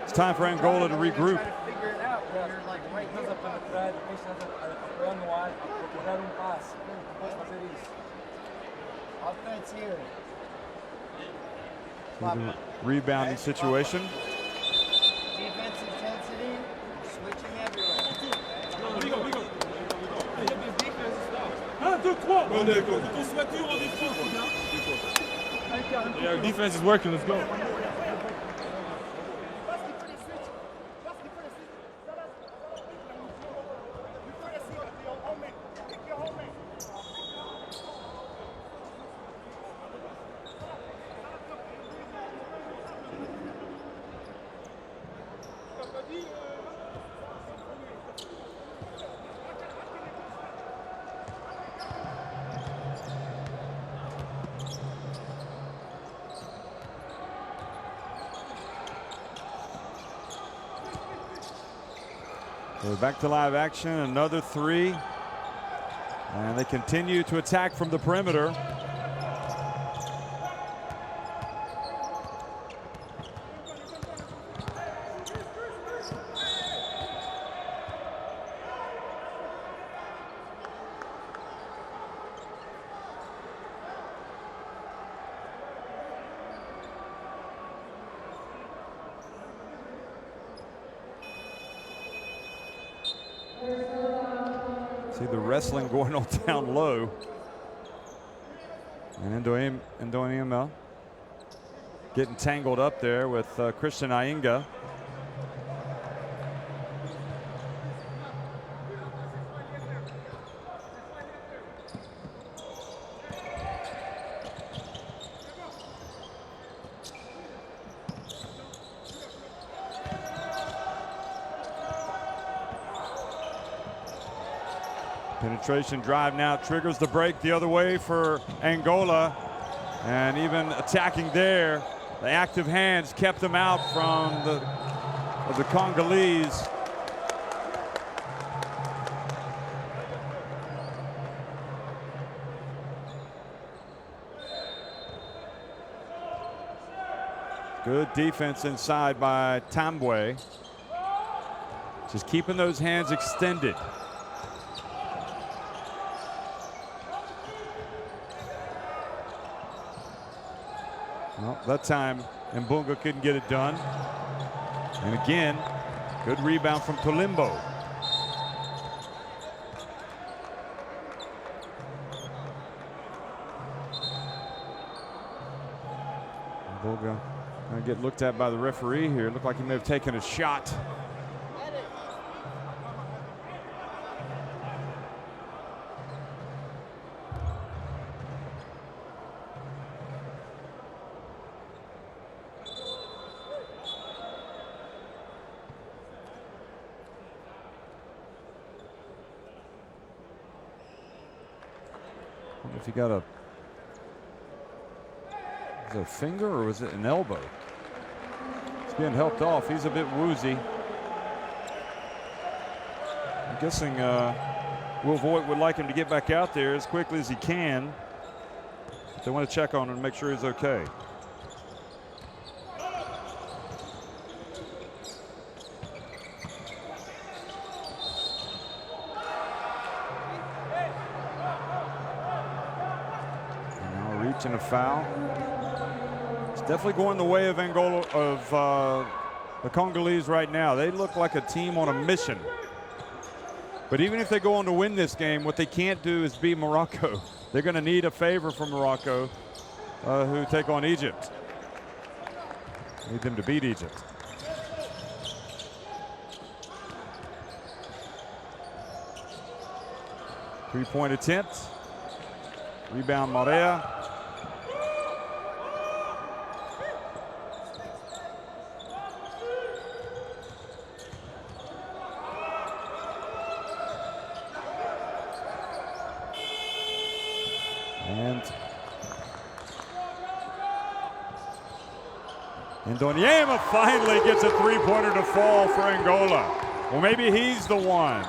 It's time for Angola to regroup. Offense here. Rebounding situation. Defense intensity. Switching everywhere. 1, 2, 3. On soit dur en défense, Yeah, defense is working. Let's go. So back to live action, another 3. And they continue to attack from the perimeter. See the wrestling going on down low. And Ndoima getting tangled up there with Christian Ainga. Penetration drive now triggers the break the other way for Angola, and even attacking there, the active hands kept them out from the Congolese. Good defense inside by Tambwe, just keeping those hands extended. Well, that time Mbunga couldn't get it done. And again, good rebound from Tolimbo. Mbunga gonna get looked at by the referee here. Looked like he may have taken a shot. If he got was it a finger or was it an elbow? He's being helped off. He's a bit woozy. I'm guessing Will Voigt would like him to get back out there as quickly as he can. They want to check on him and make sure he's okay. And a foul. It's definitely going the way of Angola, of the Congolese right now. They look like a team on a mission. But even if they go on to win this game, what they can't do is beat Morocco. They're going to need a favor from Morocco, who take on Egypt. Need them to beat Egypt. Three-point attempt. Rebound Morea. And Ndoniema finally gets a three-pointer to fall for Angola. Well, maybe he's the one.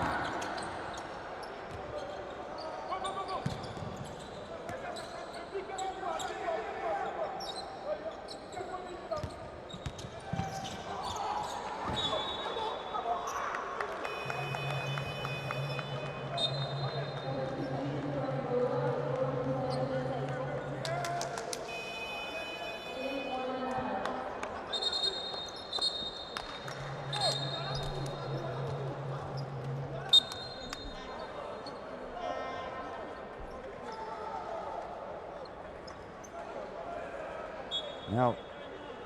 Now,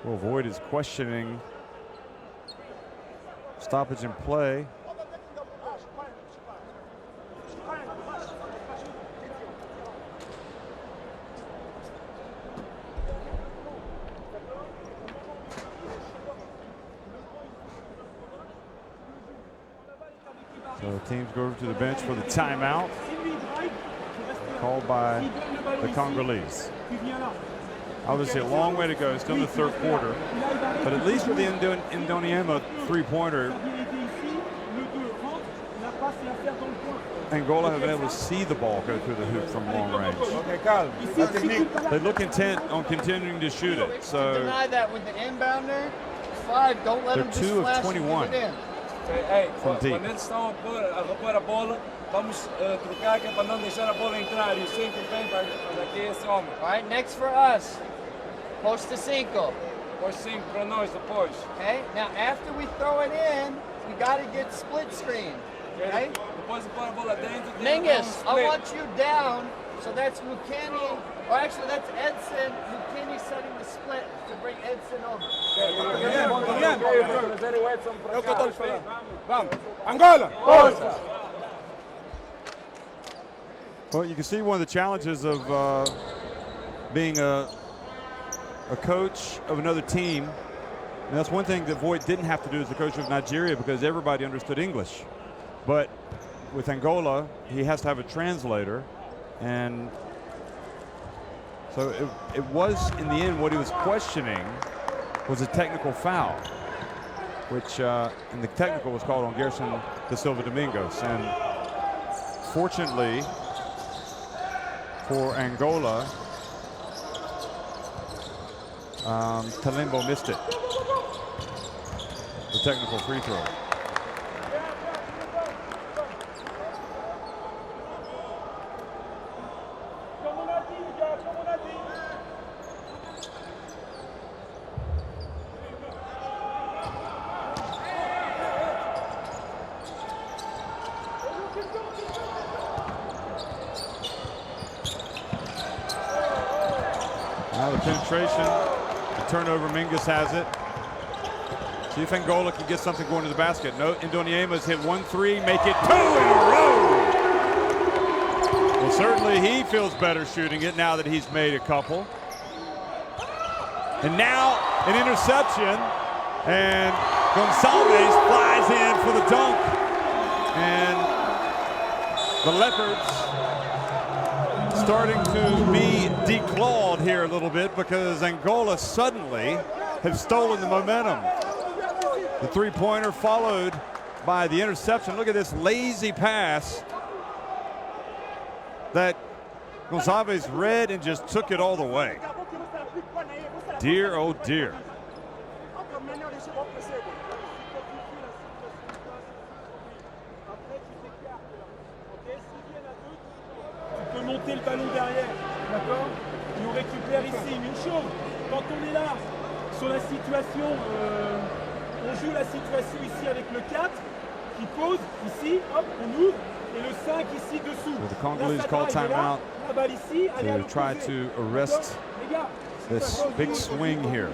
we'll avoid his questioning. Stoppage in play. So teams go over to the bench for the timeout called by the Congolese. Obviously a long way to go, still in the third quarter, but at least with the Ndoniema three-pointer, Angola have been able to see the ball go through the hoop from long range. They look intent on continuing to shoot it. So deny that with the inbounder. 5, don't let them just 2 of 21 from deep. Quando eles estão a repor a bola, vamos trocar que é para não deixar a bola entrar. E o 5 vem para daqui esse homem. All right, next for us. Post to 5. Post 5 para nós depois. Okay, now after we throw it in, we got to get split screen. Okay? Depois de pôr a bola dentro, Mingus, I want you down. So that's Mukini, or actually that's Edson. Mukini setting the split to bring Edson over. Angola! Well, you can see one of the challenges of being a coach of another team. And that's one thing that Voigt didn't have to do as the coach of Nigeria because everybody understood English. But with Angola, he has to have a translator. And so it was, in the end, what he was questioning was a technical foul, which and the technical was called on Gerson da Silva Domingos. And fortunately for Angola, Talimbo missed it, the technical free throw. Now the penetration, the turnover, Mingus has it. See if Angola can get something going to the basket. No, Ndoniema's hit 1-3, make it 2 in a row. Well, certainly he feels better shooting it now that he's made a couple. And now an interception, and Gonçalves flies in for the dunk. And the Leopards starting to be declawed here a little bit because Angola suddenly have stolen the momentum. The three-pointer followed by the interception. Look at this lazy pass that Gonçalves read and just took it all the way. Dear, oh dear. Monter le ballon derrière, d'accord? Et on récupère ici. Mais une chose, quand on est là, sur la situation, on joue la situation ici avec le 4, qui pose, ici, hop, on ouvre, et le 5 ici dessous. Well, the Congolese call timeout to try to arrest this big swing here.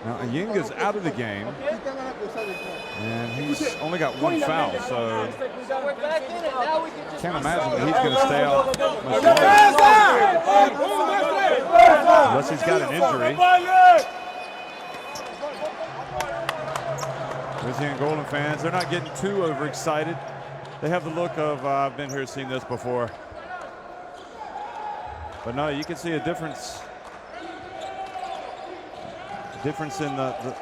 Now, Ayinga's out of the game, and he's only got one foul, so we're back in it. Now we can just can't imagine that he's going to stay out much longer, unless he's got an injury. There's the Angolan fans. They're not getting too overexcited. They have the look of, I've been here, seen this before. But no, you can see a difference. Difference in the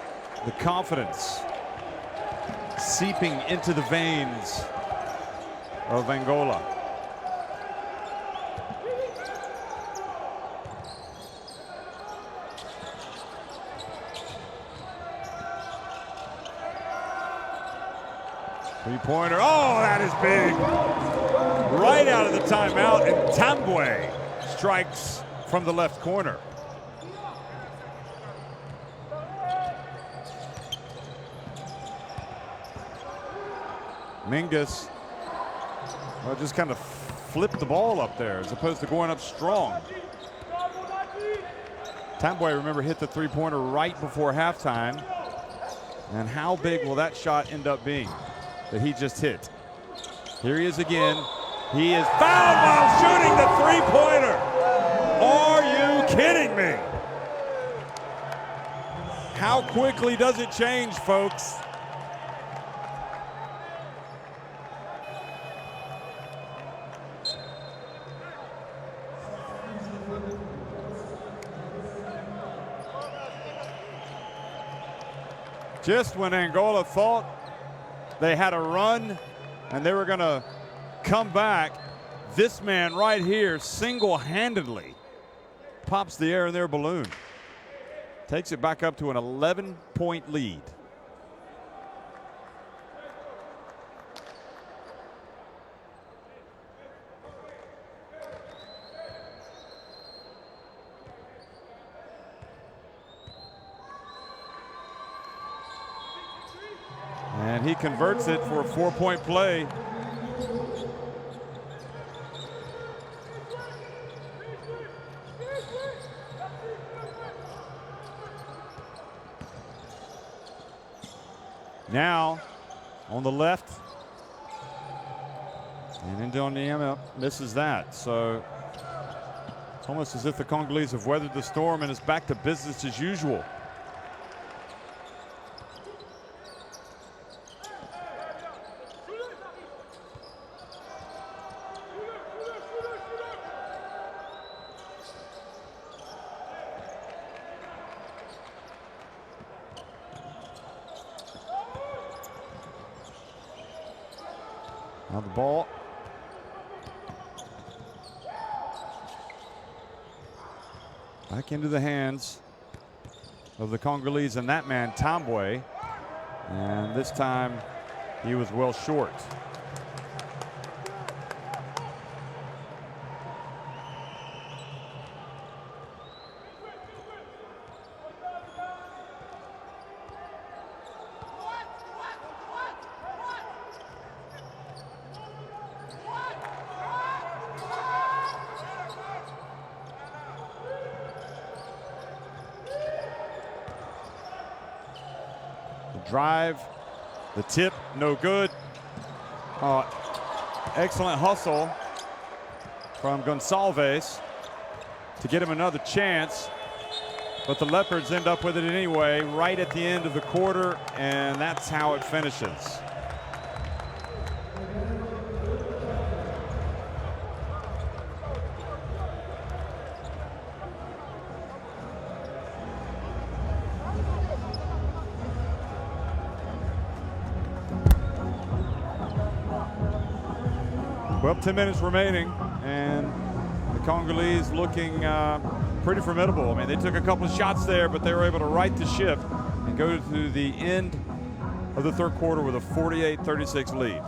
confidence seeping into the veins of Angola. Three-pointer. Oh, that is big. Right out of the timeout, and Tambwe strikes from the left corner. Mingus, well, just kind of flipped the ball up there as opposed to going up strong. Tambwe, remember, hit the three-pointer right before halftime. And how big will that shot end up being that he just hit? Here he is again. He is fouled while shooting the three-pointer. Are you kidding me? How quickly does it change, folks? Just when Angola thought they had a run and they were going to come back, this man right here single-handedly pops the air in their balloon. Takes it back up to an 11-point lead. And he converts it for a 4-point play. Now on the left, and Dem.Rep misses that. So it's almost as if the Congolese have weathered the storm and it's back to business as usual. Now the ball. Back into the hands of the Congolese and that man, Tambwe. And this time he was well short. Drive, the tip, no good. Excellent hustle from Gonçalves to get him another chance, but the Leopards end up with it anyway right at the end of the quarter, and that's how it finishes. Well, 10 minutes remaining, and the Congolese looking pretty formidable. I mean, they took a couple of shots there, but they were able to right the ship and go to the end of the third quarter with a 48-36 lead.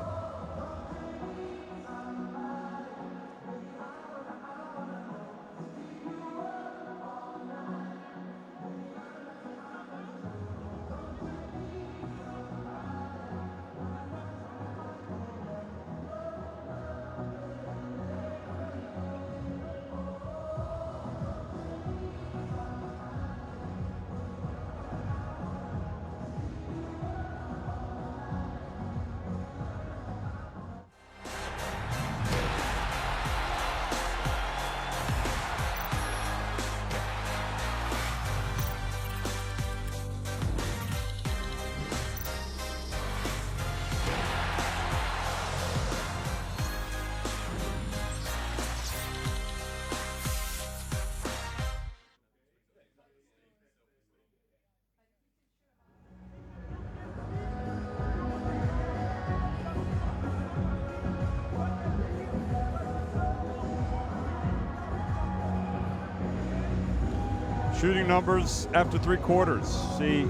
Shooting numbers after 3 quarters. See,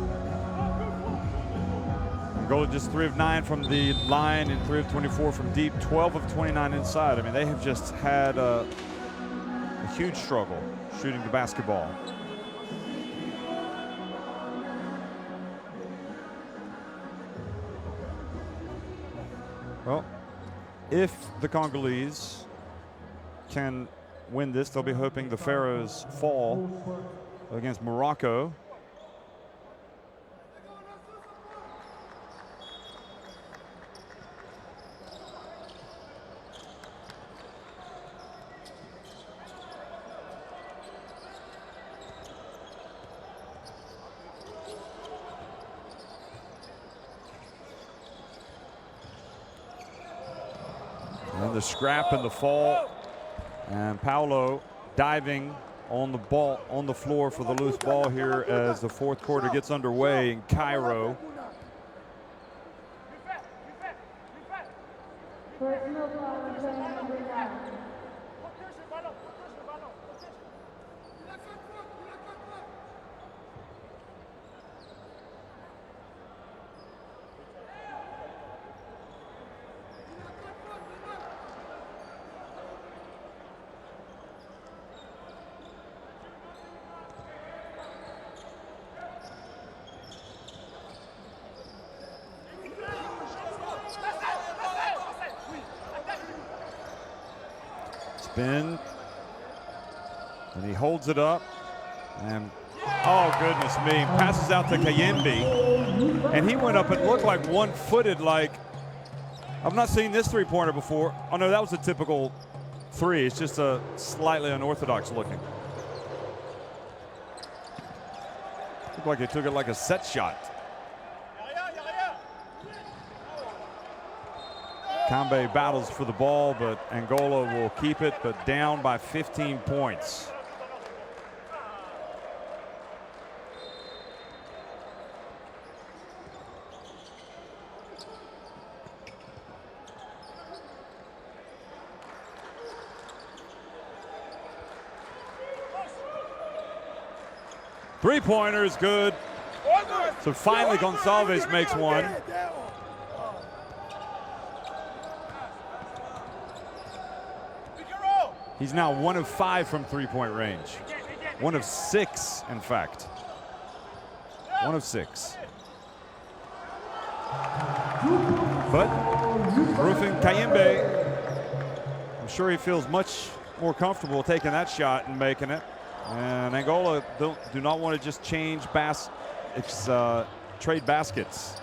Angola just 3 of 9 from the line and 3 of 24 from deep, 12 of 29 inside. I mean, they have just had a huge struggle shooting the basketball. Well, if the Congolese can win this, they'll be hoping the Pharaohs fall against Morocco. And the scrap and the fall, and Paulo diving on the ball, on the floor for the loose ball here as the 4th quarter gets underway in Cairo. Spin, and he holds it up, and oh goodness me, passes out to Kayembe, and he went up and looked like one-footed, like I've not seen this 3-pointer before. Oh no, that was a typical 3. It's just a slightly unorthodox looking. Looked like he took it like a set shot. Kambe battles for the ball, but Angola will keep it, but down by 15 points. Three-pointer is good. So finally Gonçalves makes one. He's now 1 of 5 from 3-point range. 1 of 6, in fact. 1 of 6. But Rufin Kayembe, I'm sure he feels much more comfortable taking that shot and making it. And Angola do not want to just change trade baskets.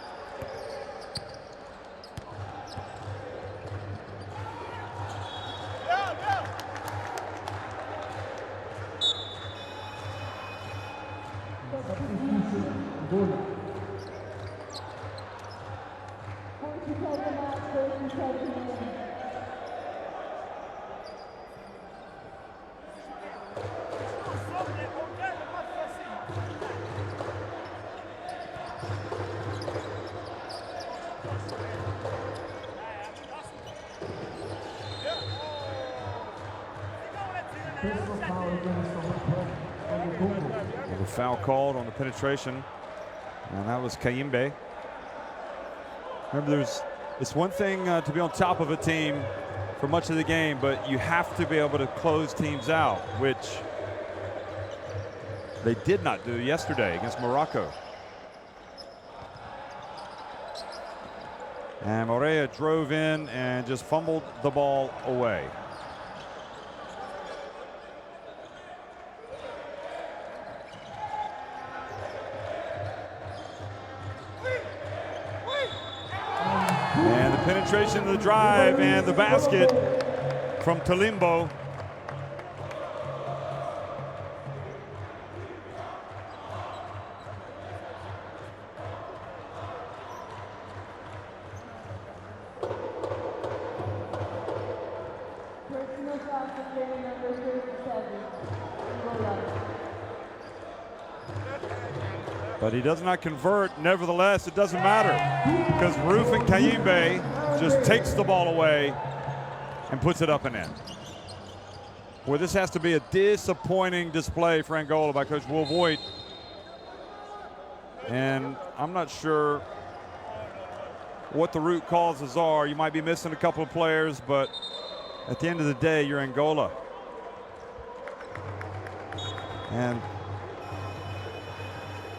The foul called on the penetration, and that was Kayembe. Remember, it's one thing to be on top of a team for much of the game, but you have to be able to close teams out, which they did not do yesterday against Morocco. And Morea drove in and just fumbled the ball away. And the penetration of the drive and the basket from Talimbo. But he does not convert. Nevertheless, it doesn't matter because Rufin Kayembe just takes the ball away and puts it up and in. Well, this has to be a disappointing display for Angola by Coach Will Voigt. And I'm not sure what the root causes are. You might be missing a couple of players, but at the end of the day, you're Angola. And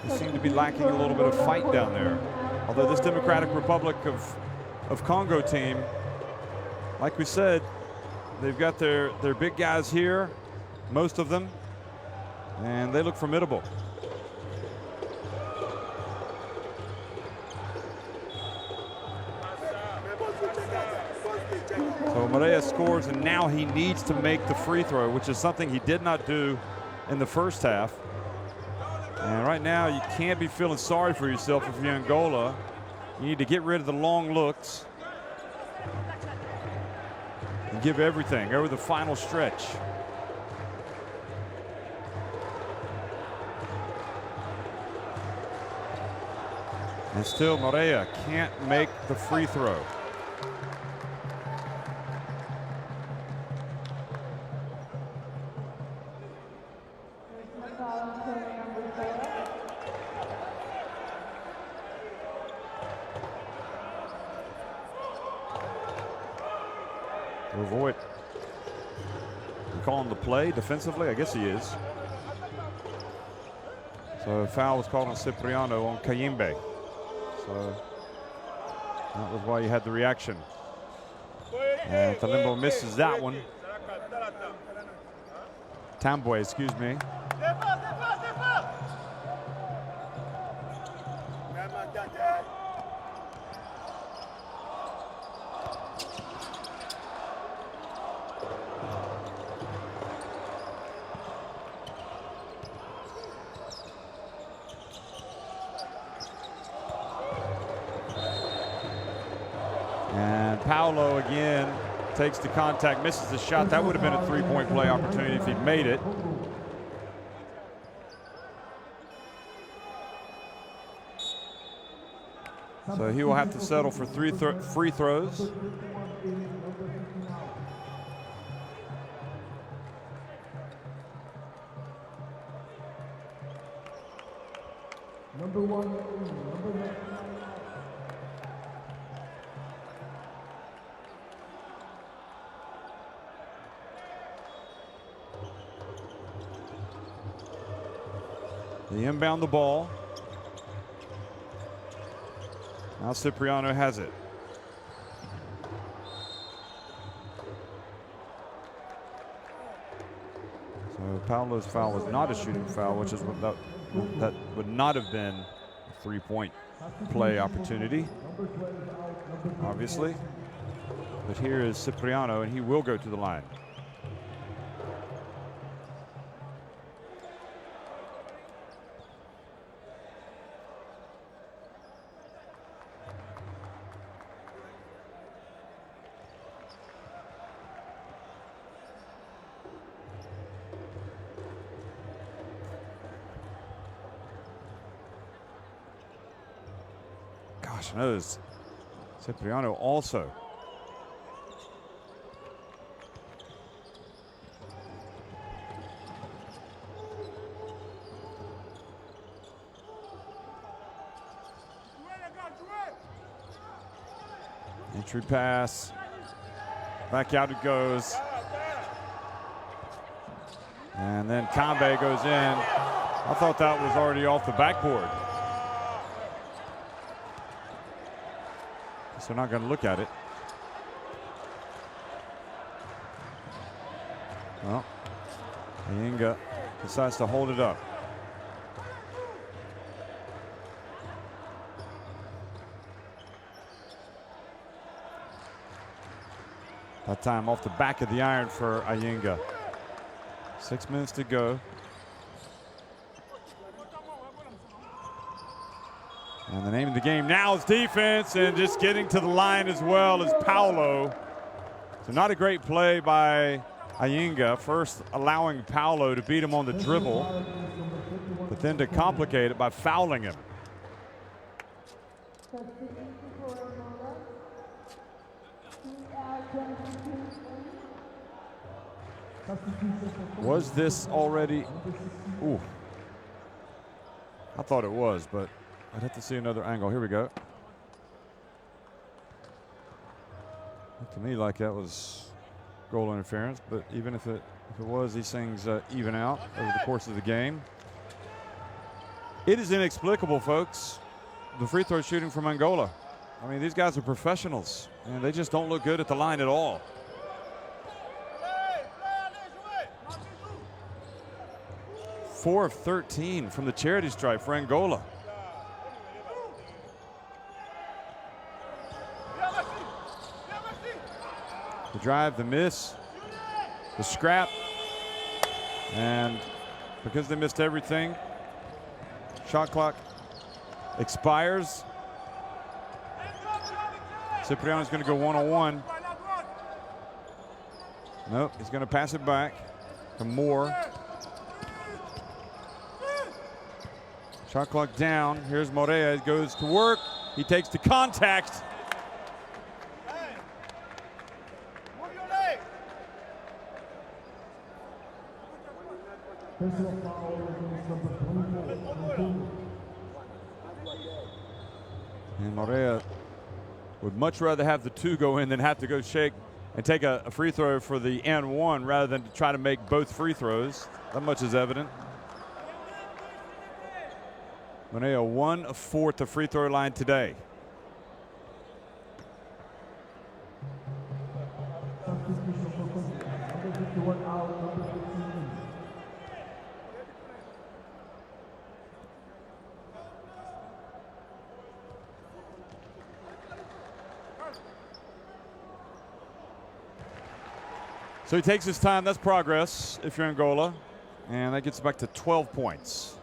they seem to be lacking a little bit of fight down there. Although this Democratic Republic of Congo team, like we said, they've got their big guys here, most of them, and they look formidable. So Moreira scores, and now he needs to make the free throw, which is something he did not do in the first half. And right now, you can't be feeling sorry for yourself if you're Angola. You need to get rid of the long looks and give everything over the final stretch. And still, Moreira can't make the free throw. Voigt calling the play defensively. I guess he is. So a foul was called on Cipriano on Kayimbe. So that was why you had the reaction. And Talimbo misses that one. Tambwe, excuse me. Paulo again takes the contact, misses the shot. That would have been a three-point play opportunity if he'd made it. So he will have to settle for free throws. Number one. They inbound the ball. Now Cipriano has it. So Paulo's foul was not a shooting foul, which is what that would not have been a three-point play opportunity, obviously. But here is Cipriano, and he will go to the line. Gosh knows, Cipriano also. Entry pass, back out it goes. And then Kambe goes in. I thought that was already off the backboard. So they're not going to look at it. Well, Ayinga decides to hold it up. That time off the back of the iron for Ayinga. 6 minutes to go. And the name of the game now is defense, and just getting to the line as well as Paulo. So not a great play by Ayinga. First allowing Paulo to beat him on the dribble, but then to complicate it by fouling him. Was this already? Ooh. I thought it was, but I'd have to see another angle. Here we go. Looked to me like that was goal interference, but even if it was, these things even out over the course of the game. It is inexplicable, folks, the free throw shooting from Angola. I mean, these guys are professionals, and they just don't look good at the line at all. Four of 13 from the charity stripe for Angola. The drive, the miss, the scrap, and because they missed everything, shot clock expires. Cipriano's going to go one-on-one. Nope, he's going to pass it back to Moore. Shot clock down. Here's Morea. He goes to work. He takes the contact. And Morea would much rather have the two go in than have to go shake and take a free throw for the and one rather than to try to make both free throws. That much is evident. Morea 1 of 4 at the free throw line today. So he takes his time. That's progress if you're Angola. And that gets back to 12 points.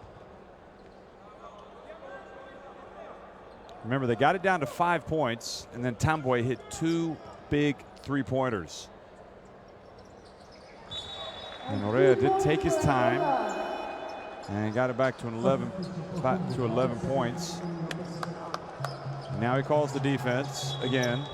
Remember, they got it down to 5 points, and then Tambwe hit 2 big three-pointers. And Morea did take his time and got it back to 11 points. Now he calls the defense again.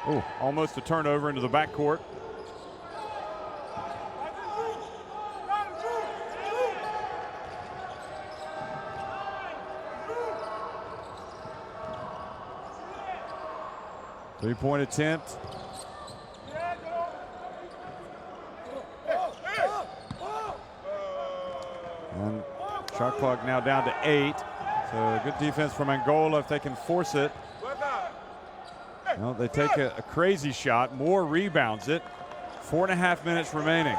Oh, almost a turnover into the backcourt. Three-point attempt. And shot clock now down to 8. So good defense from Angola if they can force it. Well, they take a crazy shot. Moore rebounds it. 4.5 minutes remaining.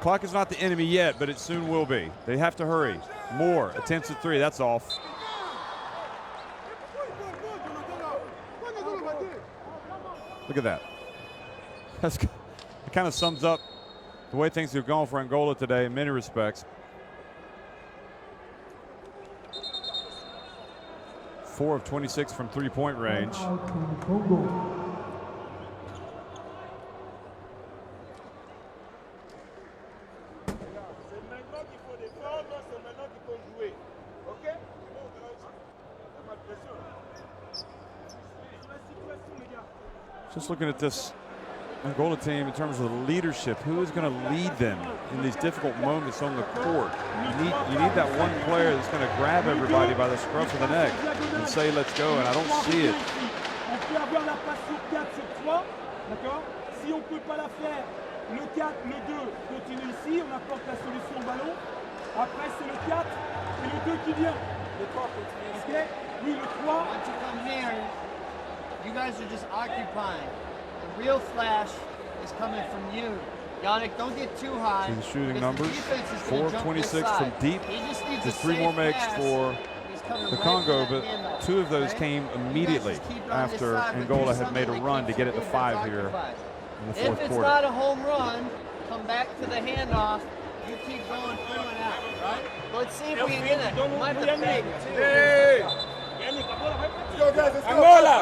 Clock is not the enemy yet, but it soon will be. They have to hurry. Moore attempts a three. That's off. Look at that. It kind of sums up the way things have gone for Angola today in many respects. 4 of 26 from three-point range. Just looking at this Angola team in terms of the leadership, who is going to lead them in these difficult moments on the court? You need that one player that's going to grab everybody by the scruff of the neck and say, let's go, and I don't see it. On peut avoir la passe sur 4 sur 3, d'accord? Si on ne peut pas la faire, le 4, le 2 continue ici, on apporte la solution au ballon. Après, c'est le 4 et le 2 qui vient. Le 3 continue ici. Okay? Oui, le 3. Once you come here, you guys are just occupying. The real flash is coming from you. Yannick, don't get too high. See the shooting numbers. 4 of 26 from deep. Just 3 more makes for the Congo, but 2 of those came immediately after Angola had made a run to get it to 5 here in the If fourth it's quarter. not a home run, come back to the handoff. You keep going through and out, right? Let's see if we can get it. Might have to fake it too. Hey! Angola!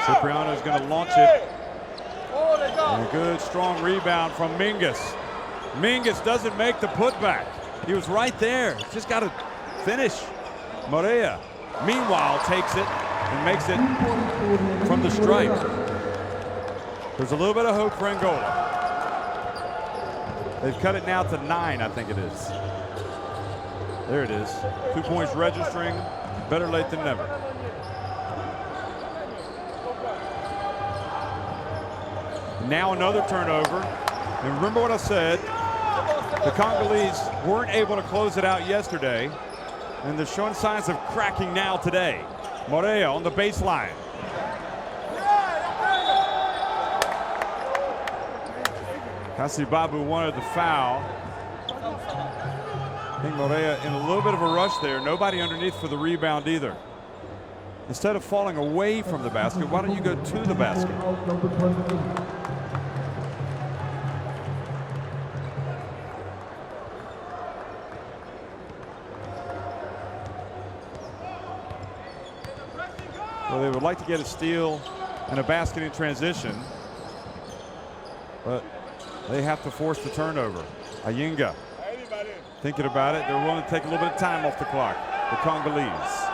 Cipriano's going to launch it. Oh, they go. And a good, strong rebound from Mingus. Mingus doesn't make the putback. He was right there. Just got to finish. Morea, meanwhile, takes it and makes it from the stripe. There's a little bit of hope for Angola. They've cut it now to 9, I think it is. There it is. 2 points registering. Better late than never. Now another turnover. And remember what I said, the Congolese weren't able to close it out yesterday, and they're showing signs of cracking now today. Morea on the baseline. Kasibabu wanted the foul. I think Morea in a little bit of a rush there. Nobody underneath for the rebound either. Instead of falling away from the basket, why don't you go to the basket? Well, they would like to get a steal and a basket in transition, but they have to force the turnover. Ayinga thinking about it. They're willing to take a little bit of time off the clock, the Congolese.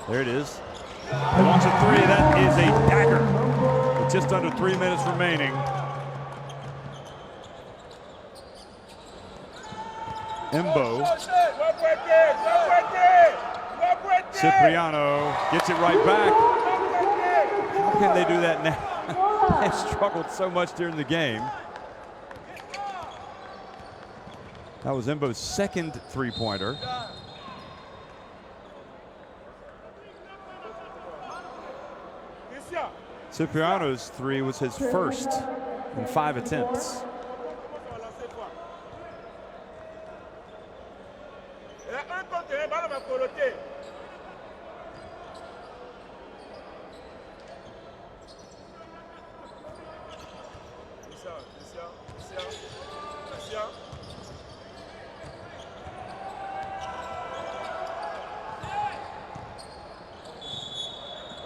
There it is. They launch a three. That is a dagger with just under 3 minutes remaining. Embo. Cipriano gets it right back. How can they do that now? They've struggled so much during the game. That was Embo's second three-pointer. Cipriano's three was his first in 5 attempts.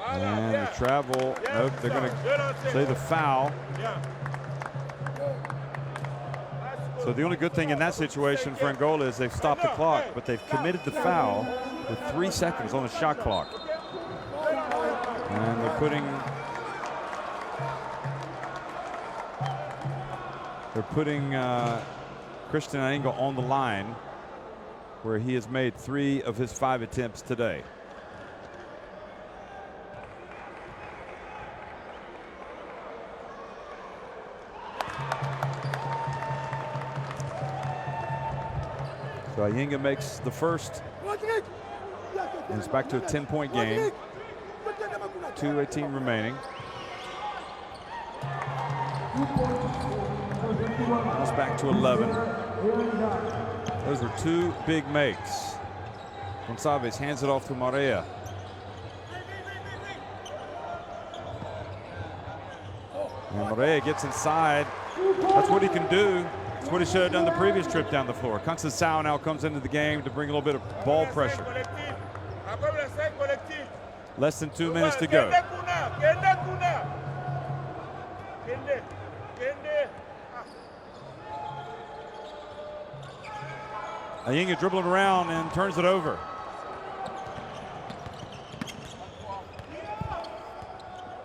And the travel, nope, they're going to say the foul. So the only good thing in that situation for Angola is they've stopped the clock, but they've committed the foul with 3 seconds on the shot clock. And they're putting Christian Ayinga on the line, where he has made 3 of his 5 attempts today. So Ayinga makes the first, and it's back to a 10-point game. 2:18 remaining. It's back to 11. Those are 2 big makes. Gonçalves hands it off to Morea. And Morea gets inside. That's what he can do. That's what he should have done the previous trip down the floor. Conceição now comes into the game to bring a little bit of ball pressure. Less than 2 minutes to go. Ayinga dribbling around and turns it over.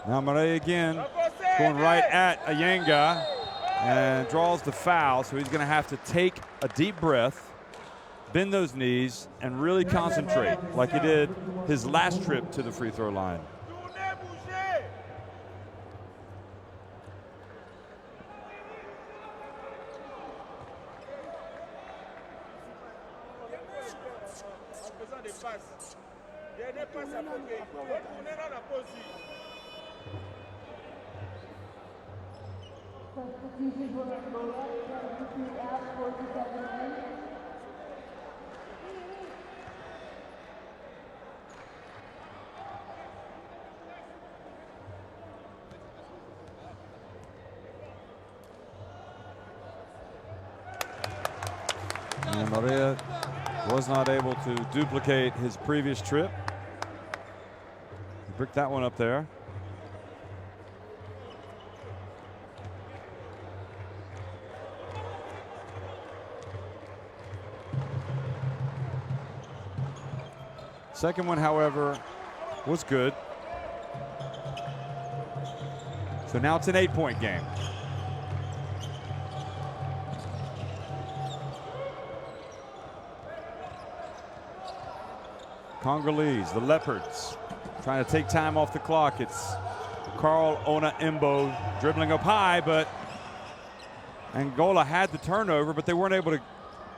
Now Morea again, going right at Ayinga and draws the foul, so he's going to have to take a deep breath, bend those knees, and really concentrate like he did his last trip to the free throw line. des passes. Dernière passe à côté. Retournez dans la pause. Substitution for Angola, substitute out 47 minutes. And Maria was not able to duplicate his previous trip. He bricked that one up there. Second one, however, was good. So now it's an 8-point game. Congolese, the Leopards, trying to take time off the clock. It's Carl Ona Imbo dribbling up high, but Angola had the turnover, but they weren't able to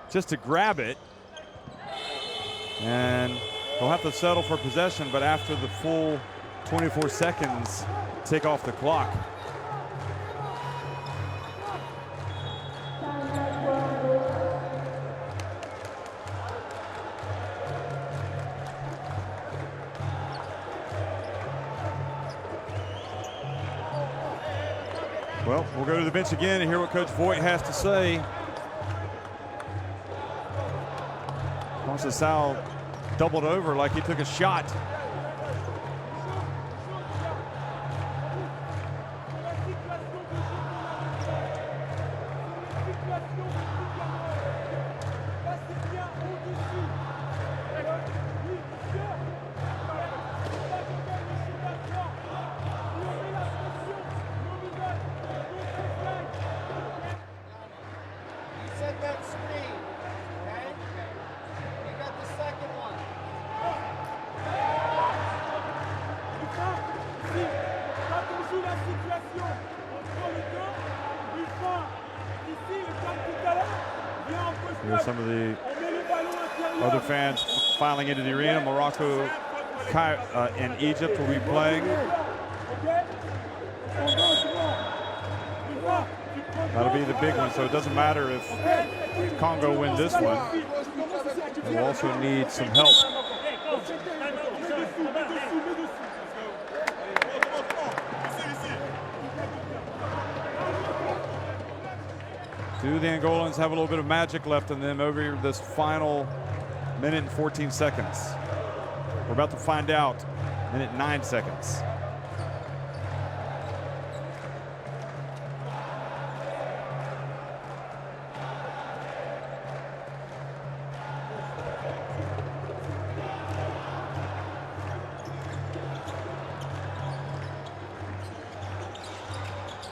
just to grab it. And they'll have to settle for possession, but after the full 24 seconds, take off the clock. Well, we'll go to the bench again and hear what Coach Voigt has to say. Sal doubled over like he took a shot. Here's some of the other fans filing into the arena. Morocco and Egypt will be playing. That'll be the big one, so it doesn't matter if Congo win this one. They'll also need some help. Do the Angolans have a little bit of magic left in them over this final minute and 14 seconds? We're about to find out. Minute 9 seconds.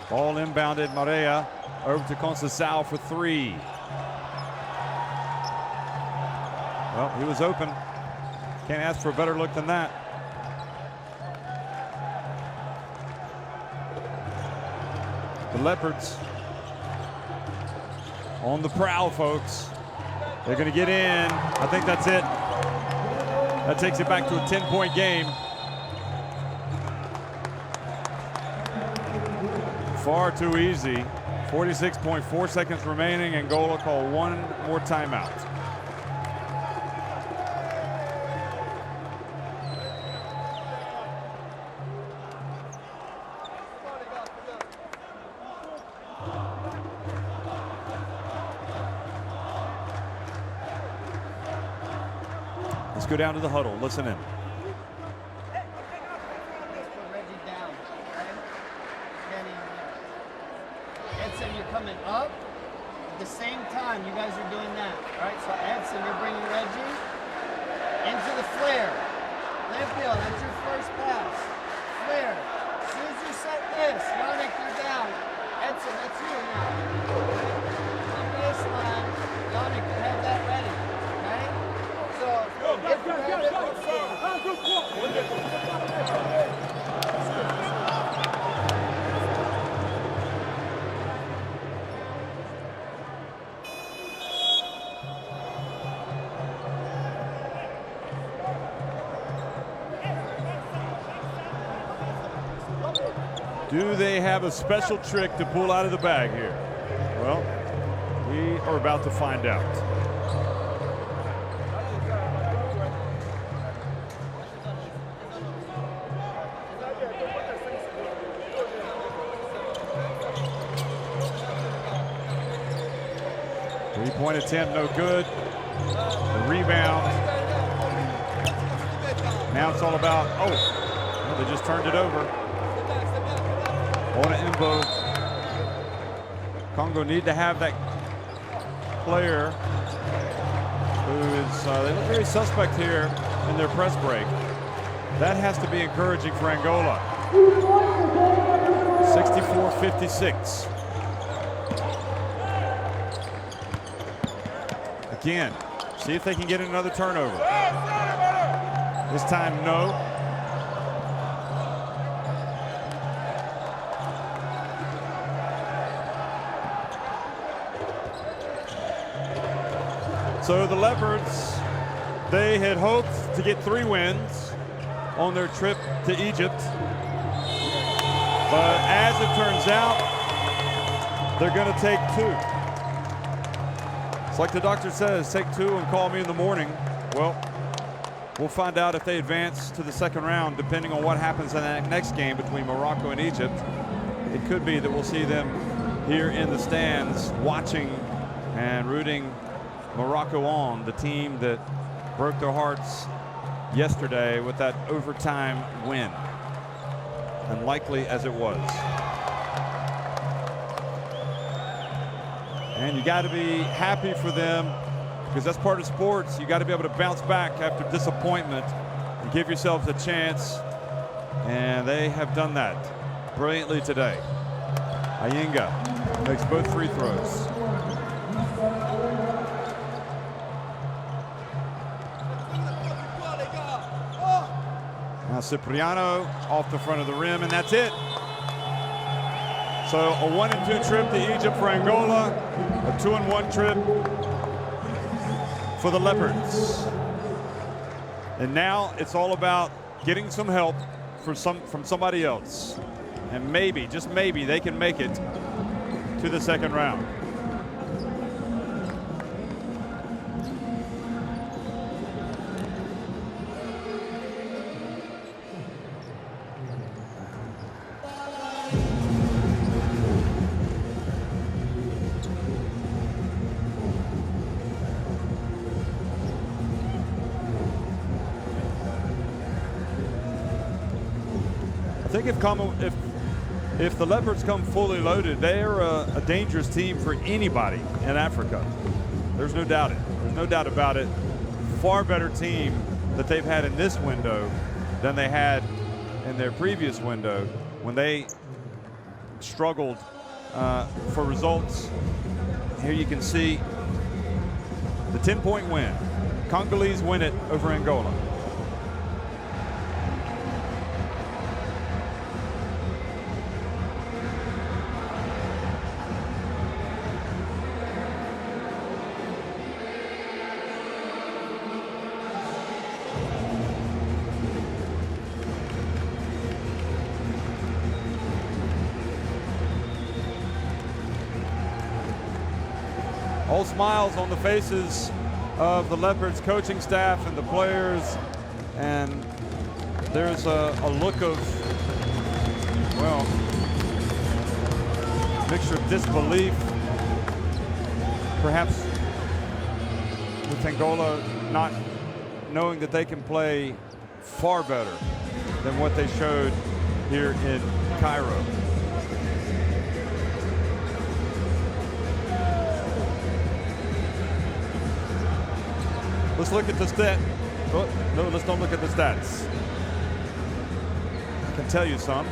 Ball inbounded, Marea over to Conceição for three. Well, he was open. Can't ask for a better look than that. The Leopards on the prowl, folks. They're going to get in. I think that's it. That takes it back to a 10-point game. Far too easy. 46.4 seconds remaining. Angola call one more timeout. Let's go down to the huddle. Listen in. Coming up at the same time you guys are doing that. All right, so Edson, you're bringing Reggie into the flare. Limpio, that's your first pass. Flare. As soon as you set this, Yannick, you're down. Edson, that's you now. On this line, Yannick, you have that ready. Okay? So, if you have it, Do they have a special trick to pull out of the bag here? Well, we are about to find out. Three-point attempt, no good. The rebound. Now it's all about, well, they just turned it over. On an Imbo. Congo need to have that player who is, they look very suspect here in their press break. That has to be encouraging for Angola. 64-56. Again, see if they can get another turnover. This time, no. So the Leopards, they had hoped to get 3 wins on their trip to Egypt. But as it turns out, they're going to take 2. It's like the doctor says, take 2 and call me in the morning. Well, we'll find out if they advance to the second round, depending on what happens in that next game between Morocco and Egypt. It could be that we'll see them here in the stands watching and rooting Morocco on, the team that broke their hearts yesterday with that overtime win, unlikely as it was. And you got to be happy for them, because that's part of sports. You got to be able to bounce back after disappointment and give yourselves a chance, and they have done that brilliantly today. Ayinga makes both free throws. Now Cipriano off the front of the rim, and that's it. So a 1-2 trip to Egypt for Angola, a 2-1 trip for the Leopards. And now it's all about getting some help from somebody else. And maybe, just maybe, they can make it to the second round. I think if the Leopards come fully loaded, they're a dangerous team for anybody in Africa. There's no doubt There's no doubt about it. Far better team that they've had in this window than they had in their previous window when they struggled for results. Here you can see the 10-point win. Congolese win it over Angola. All smiles on the faces of the Leopards coaching staff and the players, and there's a look of, well, mixture of disbelief, perhaps with Angola not knowing that they can play far better than what they showed here in Cairo. Let's look at the stat. Oh, no, let's don't look at the stats. I can tell you some.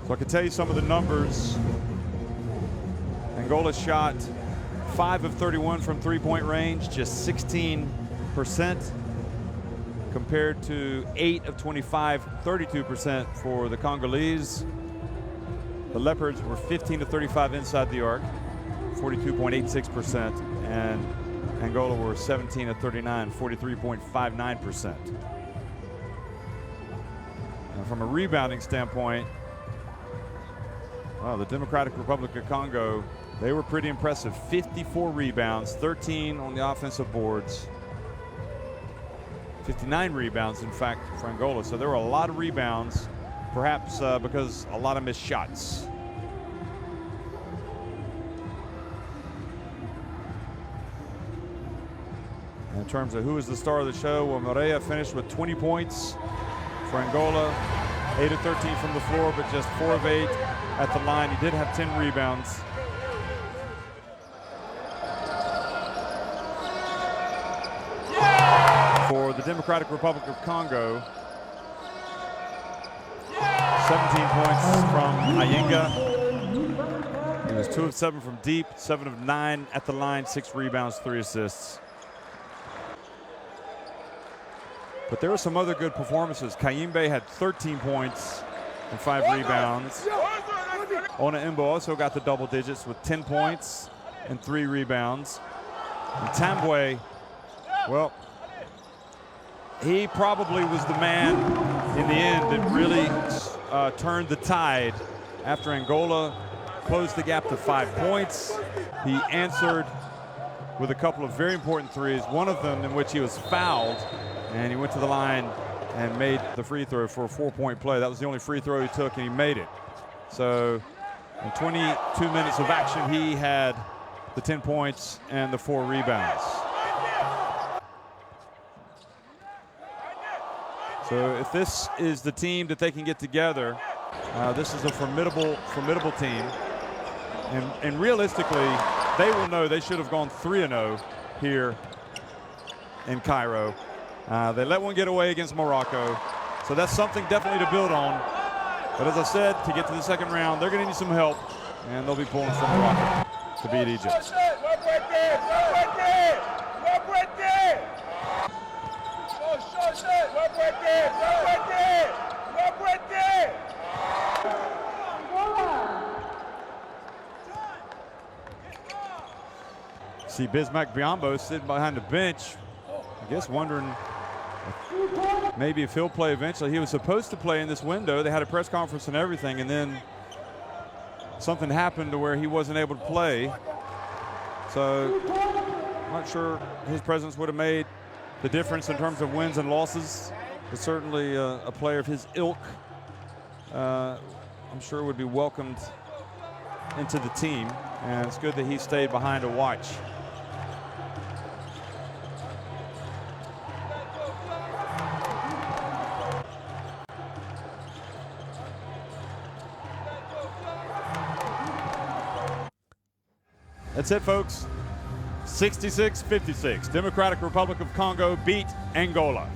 So I can tell you some of the numbers. Angola shot 5 of 31 from three-point range, just 16%. Compared to 8 of 25, 32% for the Congolese. The Leopards were 15 of 35 inside the arc. 42.86%, and Angola were 17 of 39, 43.59%. And from a rebounding standpoint, well, the Democratic Republic of Congo, they were pretty impressive. 54 rebounds, 13 on the offensive boards. 59 rebounds, in fact, for Angola. So there were a lot of rebounds, perhaps because a lot of missed shots. In terms of who is the star of the show, well, Moreira finished with 20 points for Angola, 8 of 13 from the floor, but just 4 of 8 at the line. He did have 10 rebounds. For the Democratic Republic of Congo, 17 points from Ayinga. He was 2 of 7 from deep, 7 of 9 at the line, 6 rebounds, 3 assists. But there were some other good performances. Kayimbe had 13 points and 5 rebounds. Ona Imbo also got the double digits with 10 points and 3 rebounds. And Tambwe, well, he probably was the man in the end that really turned the tide after Angola closed the gap to 5 points. He answered with a couple of very important threes, one of them in which he was fouled, and he went to the line and made the free throw for a 4-point play. That was the only free throw he took, and he made it. So in 22 minutes of action, he had the 10 points and the 4 rebounds. So if this is the team that they can get together, this is a formidable team. And realistically, they will know they should have gone 3-0 here in Cairo. They let one get away against Morocco. So that's something definitely to build on. But as I said, to get to the second round, they're going to need some help. And they'll be pulling from Morocco to beat Egypt. See Bismack Biombo sitting behind the bench, I guess wondering maybe if he'll play eventually. He was supposed to play in this window. They had a press conference and everything, and then something happened to where he wasn't able to play. So I'm not sure his presence would have made the difference in terms of wins and losses. But certainly a player of his ilk, I'm sure would be welcomed into the team. And it's good that he stayed behind to watch. That's it, folks. 66-56. Democratic Republic of Congo beat Angola.